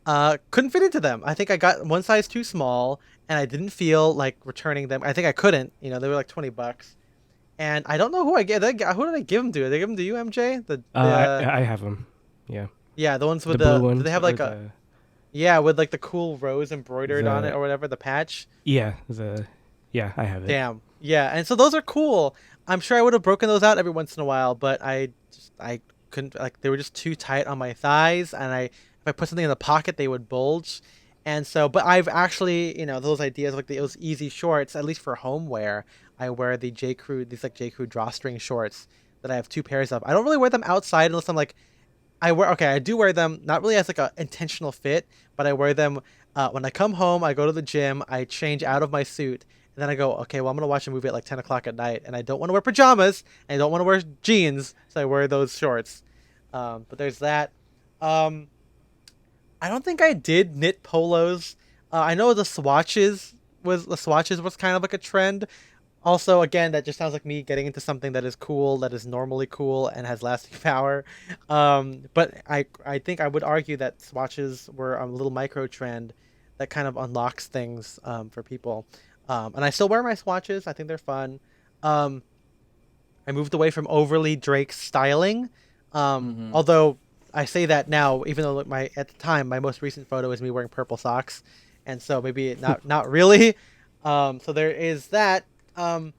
couldn't fit into them. I think I got one size too small, and I didn't feel like returning them. I think I couldn't. They were like $20, and I don't know who I get. Who did I give them to? Did I give them to you, MJ? I have them. Yeah. Yeah, the ones with the blue ones. Do they have like yeah, with like the cool rose embroidered on it or whatever, the patch. Yeah, I have it. Damn. Yeah, and so those are cool. I'm sure I would have broken those out every once in a while, but I couldn't, like, they were just too tight on my thighs, and if I put something in the pocket they would bulge. And so, but I've actually, those ideas, like those easy shorts, at least for home wear, I wear these J. Crew drawstring shorts that I have 2 pairs of. I don't really wear them outside unless I'm like I do wear them, not really as like a intentional fit, but I wear them when I come home. I go to the gym, I change out of my suit, and then I go, okay, well, I'm gonna watch a movie at like 10 o'clock at night, and I don't want to wear pajamas, and I don't want to wear jeans, so I wear those shorts. But there's that. I don't think I did knit polos. I know the swatches was kind of like a trend. Also, again, that just sounds like me getting into something that is cool, that is normally cool, and has lasting power. But I think I would argue that swatches were a little micro trend that kind of unlocks things for people. And I still wear my swatches. I think they're fun. I moved away from overly Drake styling. Although I say that now, even though at the time, my most recent photo is me wearing purple socks. And so maybe not really. So there is that. But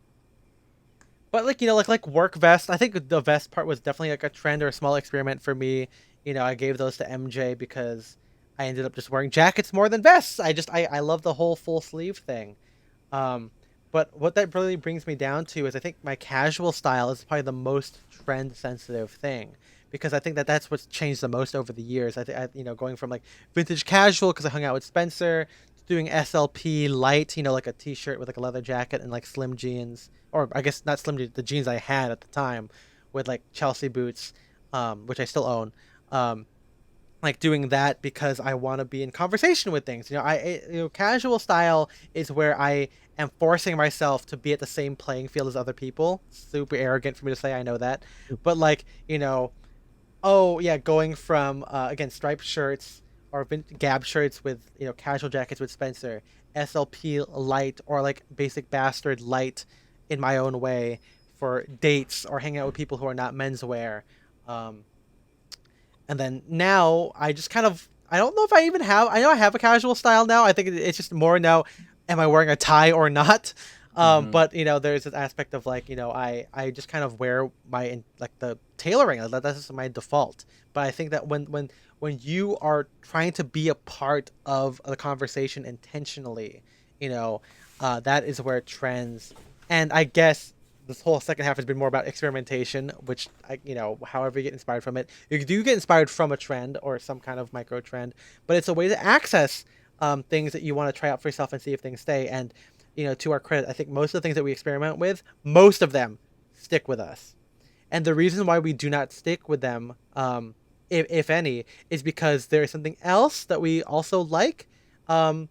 like work vest, I think the vest part was definitely like a trend or a small experiment for me. I gave those to MJ because I ended up just wearing jackets more than vests. I love the whole full sleeve thing. But what that really brings me down to is I think my casual style is probably the most trend sensitive thing, because I think that's what's changed the most over the years. Going from like vintage casual because I hung out with Spencer, doing SLP light, like a t-shirt with like a leather jacket and like slim jeans, or I guess not slim jeans, the jeans I had at the time with like Chelsea boots, which I still own. Like doing that because I want to be in conversation with things. Casual style is where I am forcing myself to be at the same playing field as other people. Super arrogant for me to say, I know that. But like, oh yeah, going from again, striped shirts or Gab shirts with casual jackets with Spencer, SLP light or like basic bastard light in my own way for dates or hanging out with people who are not menswear. And then now I just kind of, I don't know if I even have, I know I have a casual style now. I think it's just more now, am I wearing a tie or not? But there's this aspect of like, I just kind of wear my, like the tailoring, that's just my default. But I think that when you are trying to be a part of the conversation intentionally, that is where trends, and I guess this whole second half has been more about experimentation, which however you get inspired from it, you do get inspired from a trend or some kind of micro trend, but it's a way to access things that you want to try out for yourself and see if things stay. And to our credit, I think most of the things that we experiment with, most of them stick with us. And the reason why we do not stick with them, if any, is because there is something else that we also like. And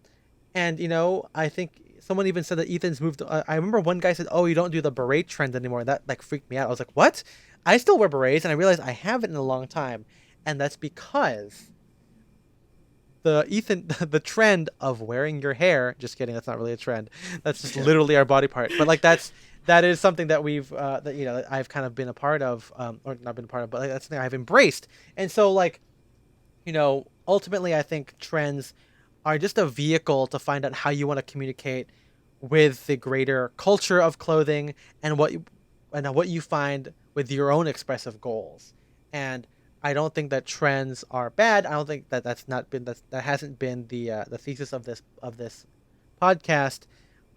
I think someone even said that Ethan's moved. I remember one guy said, "Oh, you don't do the beret trend anymore." That like freaked me out. I was like, "What?" I still wear berets, and I realized I haven't in a long time, and that's because the trend of wearing your hair. Just kidding. That's not really a trend. That's just literally our body part. But like that is something that we've that I've kind of been a part of, or not been a part of, but like, that's something I've embraced. And so like, ultimately, I think trends are just a vehicle to find out how you want to communicate with the greater culture of clothing and what you find with your own expressive goals. And I don't think that trends are bad. I don't think that that hasn't been the thesis of this podcast,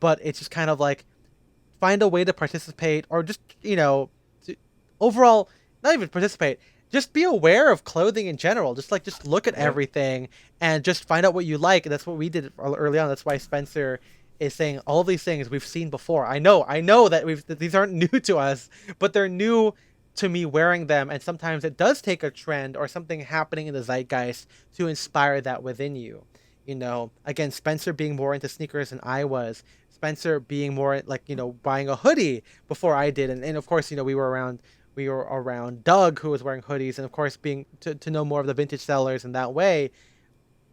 but it's just kind of like find a way to participate, or just overall not even participate. just be aware of clothing in general. Just look at everything and just find out what you like. And that's what we did early on. That's why Spencer is saying all these things we've seen before. I know that these aren't new to us, but they're new to me wearing them. And sometimes it does take a trend or something happening in the zeitgeist to inspire that within you. You know, again, Spencer being more into sneakers than I was. Spencer being more like, you know, buying a hoodie before I did. And of course, you know, we were around Doug, who was wearing hoodies, and of course being to know more of the vintage sellers in that way.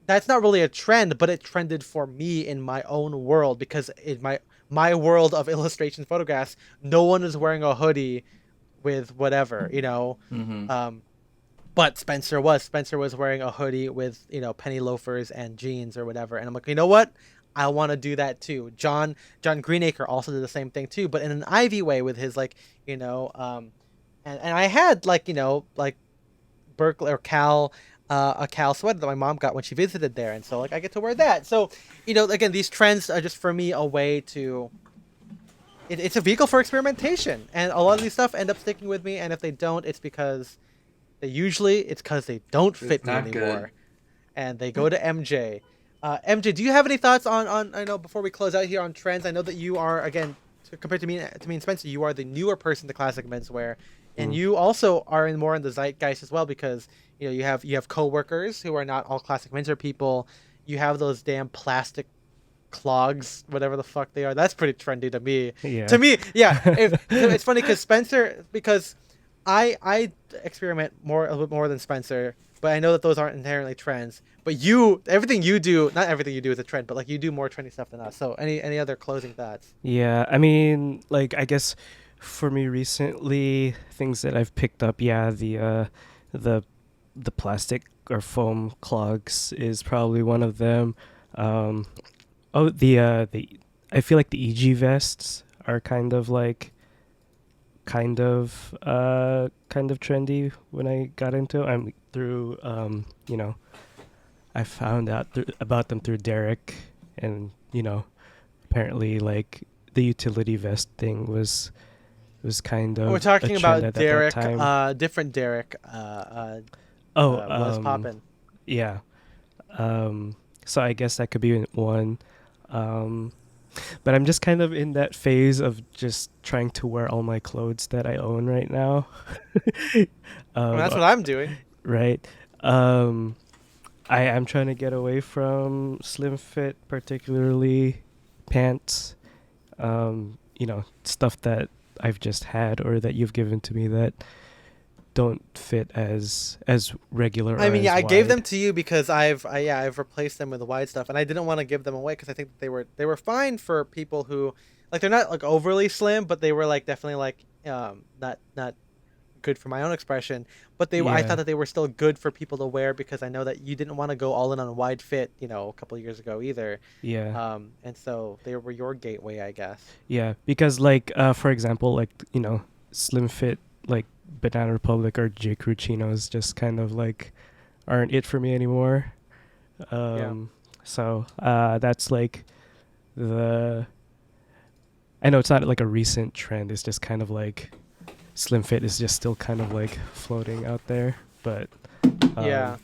That's not really a trend, but it trended for me in my own world, because in my world of illustration photographs, no one is wearing a hoodie with whatever, you know. Mm-hmm. But Spencer was wearing a hoodie with, you know, penny loafers and jeans or whatever, and I'm like, you know what? I want to do that too. John Greenacre also did the same thing too, but in an Ivy way with his, like, you know, and I had, like, you know, like Berkeley or Cal, a Cal sweater that my mom got when she visited there, and so like I get to wear that. So, you know, again, these trends are just for me a way to. It's a vehicle for experimentation, and a lot of these stuff end up sticking with me. And if they don't, it's because it's because they don't fit me not anymore, good. and they go to MJ. MJ, do you have any thoughts on I know before we close out here on trends? I know that you are, again, compared to me and Spencer, you are the newer person to classic menswear, and you also are more in the zeitgeist as well, because you know you have coworkers who are not all classic menswear people. You have those damn plastic clogs, whatever the fuck they are. That's pretty trendy to me. Yeah. To me, yeah. It's funny because Spencer, because I experiment a little bit more than Spencer, but I know that those aren't inherently trends. But everything you do, not everything you do is a trend, but like you do more trendy stuff than us. So any other closing thoughts? Yeah, I mean, like, I guess for me recently, things that I've picked up, yeah, the the plastic or foam clogs is probably one of them. Um, the I feel like the EG vests are kind of trendy when I got into it. I'm through you know, I found out about them through Derek, and you know, apparently like the utility vest thing was kind of We're talking a trend about at that Derek, time. different Derek, Oh, was poppin'. yeah. So I guess that could be one. But I'm just kind of in that phase of just trying to wear all my clothes that I own right now. Well, that's um, what I'm doing. right. Um, I am trying to get away from slim fit, particularly pants. You know, stuff that I've just had or that you've given to me that don't fit as regular. I or mean, as yeah, I gave them wide. to you because I've replaced them with the wide stuff, and I didn't want to give them away because I think that they were fine for people who, like, they're not like overly slim, but they were like definitely like not good for my own expression. But I thought Yeah, that they were still good for people to wear because I know that you didn't want to go all in on a wide fit, you know, a couple of years ago either. yeah. And so they were your gateway, I guess. Yeah, because like for example, like, you know, slim fit like Banana Republic or J. Crew chinos just kind of like aren't it for me anymore. Yeah. So that's like the I know it's not like a recent trend. It's just kind of like slim fit is just still kind of like floating out there, but Yeah. um,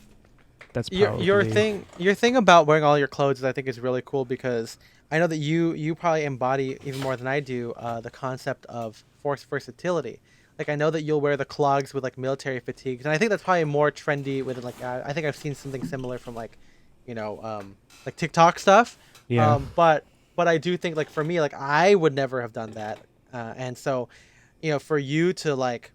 that's Your probably thing about wearing all your clothes, I think, is really cool because I know that you probably embody even more than I do the concept of force versatility. Like, I know that you'll wear the clogs with like military fatigues, and I think that's probably more trendy with like I think I've seen something similar from like, you know, like TikTok stuff. yeah. But I do think, like, for me, like, I would never have done that, and so, you know, for you to like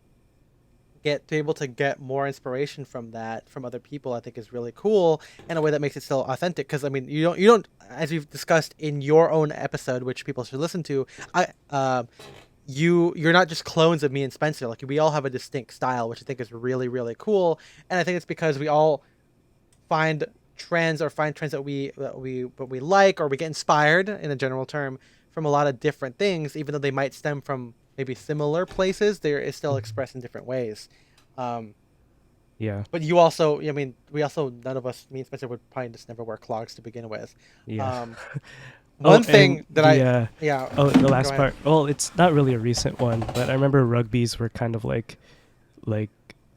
get to able to get more inspiration from that from other people, I think is really cool in a way that makes it still authentic. Because I mean, you don't, as we've discussed in your own episode, which people should listen to. You're not just clones of me and Spencer. Like, we all have a distinct style, which I think is really, really cool. And I think it's because we all find find trends that we like, or we get inspired in a general term from a lot of different things, even though they might stem from maybe similar places. There is still Mhm. expressed in different ways. Um, Yeah, but you also, I mean, we also, none of us, me and Spencer, would probably just never wear clogs to begin with. yeah. Um, Oh, one and thing that yeah, the go last ahead. part. Well, it's not really a recent one, but I remember rugbies were kind of like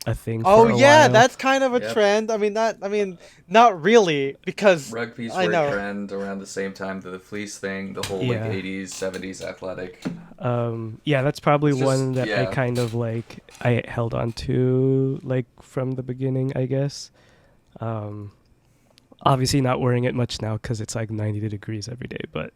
a thing Oh for a yeah, while. that's kind of a Yep. trend. Not really, because Rugby's I were know. a trend around the same time that the fleece thing, the whole like Yeah. 80s, 70s athletic. Yeah, that's probably It's just- one that I yeah. kind of like I held on to like from the beginning, I guess. Obviously not wearing it much now because it's like 90 degrees every day, but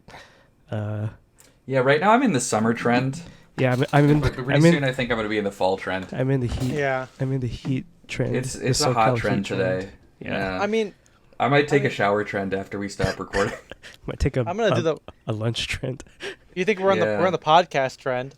Yeah, right now I'm in the summer trend. yeah, I'm in But pretty I'm soon in I think I'm going to be in the fall trend. I'm in the heat. Yeah. I'm in the heat trend. It's the a hot SoCal trend heat today. Yeah. I mean, I might take I a mean- shower trend after we stop recording. Might take I'm gonna do a lunch trend. You think we're Yeah. on the podcast trend?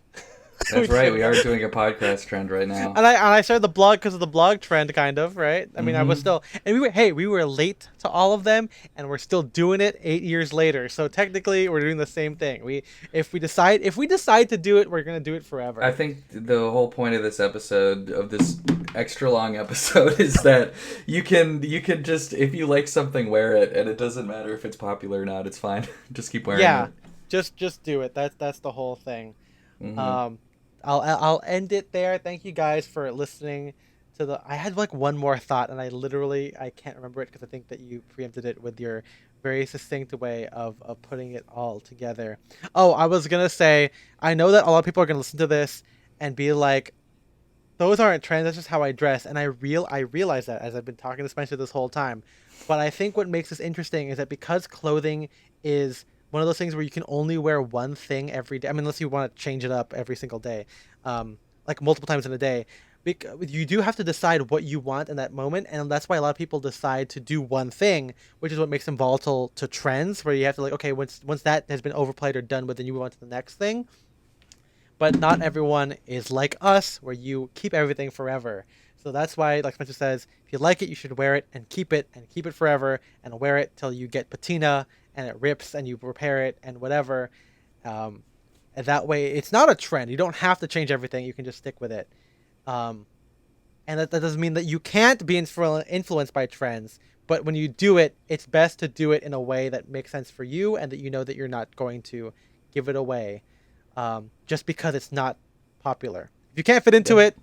That's right. We are doing a podcast trend right now. And I started the blog because of the blog trend, kind of, right? I mean, I was Mhm. still, and we were late to all of them, and we're still doing it 8 years later. So technically, we're doing the same thing. If we decide to do it, we're gonna do it forever. I think the whole point of this episode, of this extra long episode, is that you can just, if you like something, wear it, and it doesn't matter if it's popular or not. It's fine. Just keep wearing Yeah, it. just do it. That's the whole thing. Mhm. I'll end it there. Thank you guys for listening to the. I had like one more thought, and I can't remember it because I think that you preempted it with your very succinct way of putting it all together. Oh, I was gonna say, I know that a lot of people are gonna listen to this and be like, those aren't trends. That's just how I dress, and I realize that as I've been talking to Spencer this whole time. But I think what makes this interesting is that because clothing is one of those things where you can only wear one thing every day. I mean, unless you want to change it up every single day, like multiple times in a day. You do have to decide what you want in that moment, and that's why a lot of people decide to do one thing, which is what makes them volatile to trends, where you have to like, okay, once that has been overplayed or done with, then you move on to the next thing. But not everyone is like us, where you keep everything forever. So that's why, like Spencer says, if you like it, you should wear it and keep it forever, and wear it till you get patina and it rips and you repair it and whatever. And that way, it's not a trend. You don't have to change everything. You can just stick with it. And that doesn't mean that you can't be influenced by trends. But when you do it, it's best to do it in a way that makes sense for you and that you know that you're not going to give it away just because it's not popular. If you can't fit into it,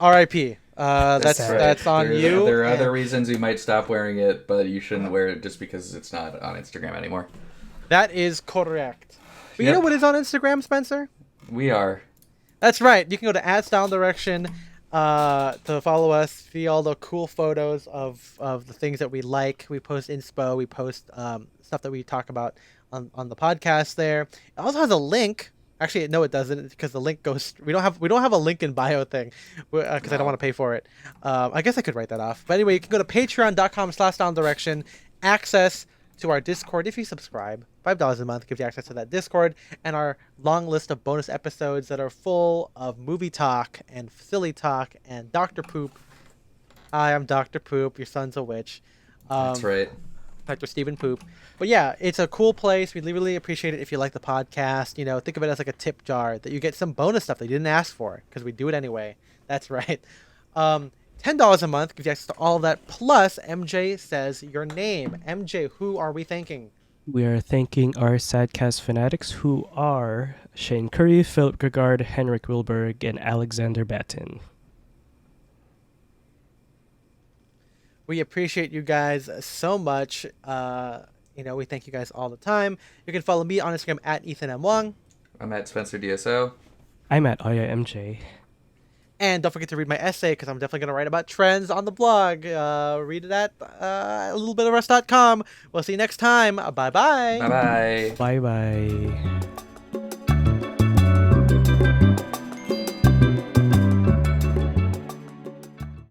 RIP. That's on you. There are other reasons you might stop wearing it, but you shouldn't wear it just because it's not on Instagram anymore. That is correct. But Yep. you know what is on Instagram, Spencer? We are. That's right. You can go to @StyleDirection to follow us, see all the cool photos of the things that we like. We post inspo. We post stuff that we talk about on the podcast there. It also has a link. Actually, no, it doesn't, because the link goes. We don't have a link in bio thing, because I don't want to pay for it. I guess I could write that off. But anyway, you can go to patreon.com/StyleDirection. Access to our Discord if you subscribe. $5 a month gives you access to that Discord and our long list of bonus episodes that are full of movie talk and silly talk and Dr. Poop. Hi, I'm Dr. Poop. Your son's a witch. That's right. Dr. Stephen Poop. But yeah, it's a cool place. We'd really appreciate it if you like the podcast. You know, think of it as like a tip jar that you get some bonus stuff that you didn't ask for because we do it anyway. That's right. $10 a month gives you access to all of that. Plus, MJ says your name. MJ, who are we thanking? We are thanking our Sadcast fanatics, who are Shane Curry, Philip Gregard, Henrik Wilberg, and Alexander Batten. We appreciate you guys so much. We thank you guys all the time. You can follow me on Instagram at Ethan M. Wong. I'm at Spencer DSO. I'm at Aya MJ. And don't forget to read my essay, because I'm definitely going to write about trends on the blog. Read it at a littlebitofrust.com. We'll see you next time. Bye-bye. Bye-bye. Bye-bye.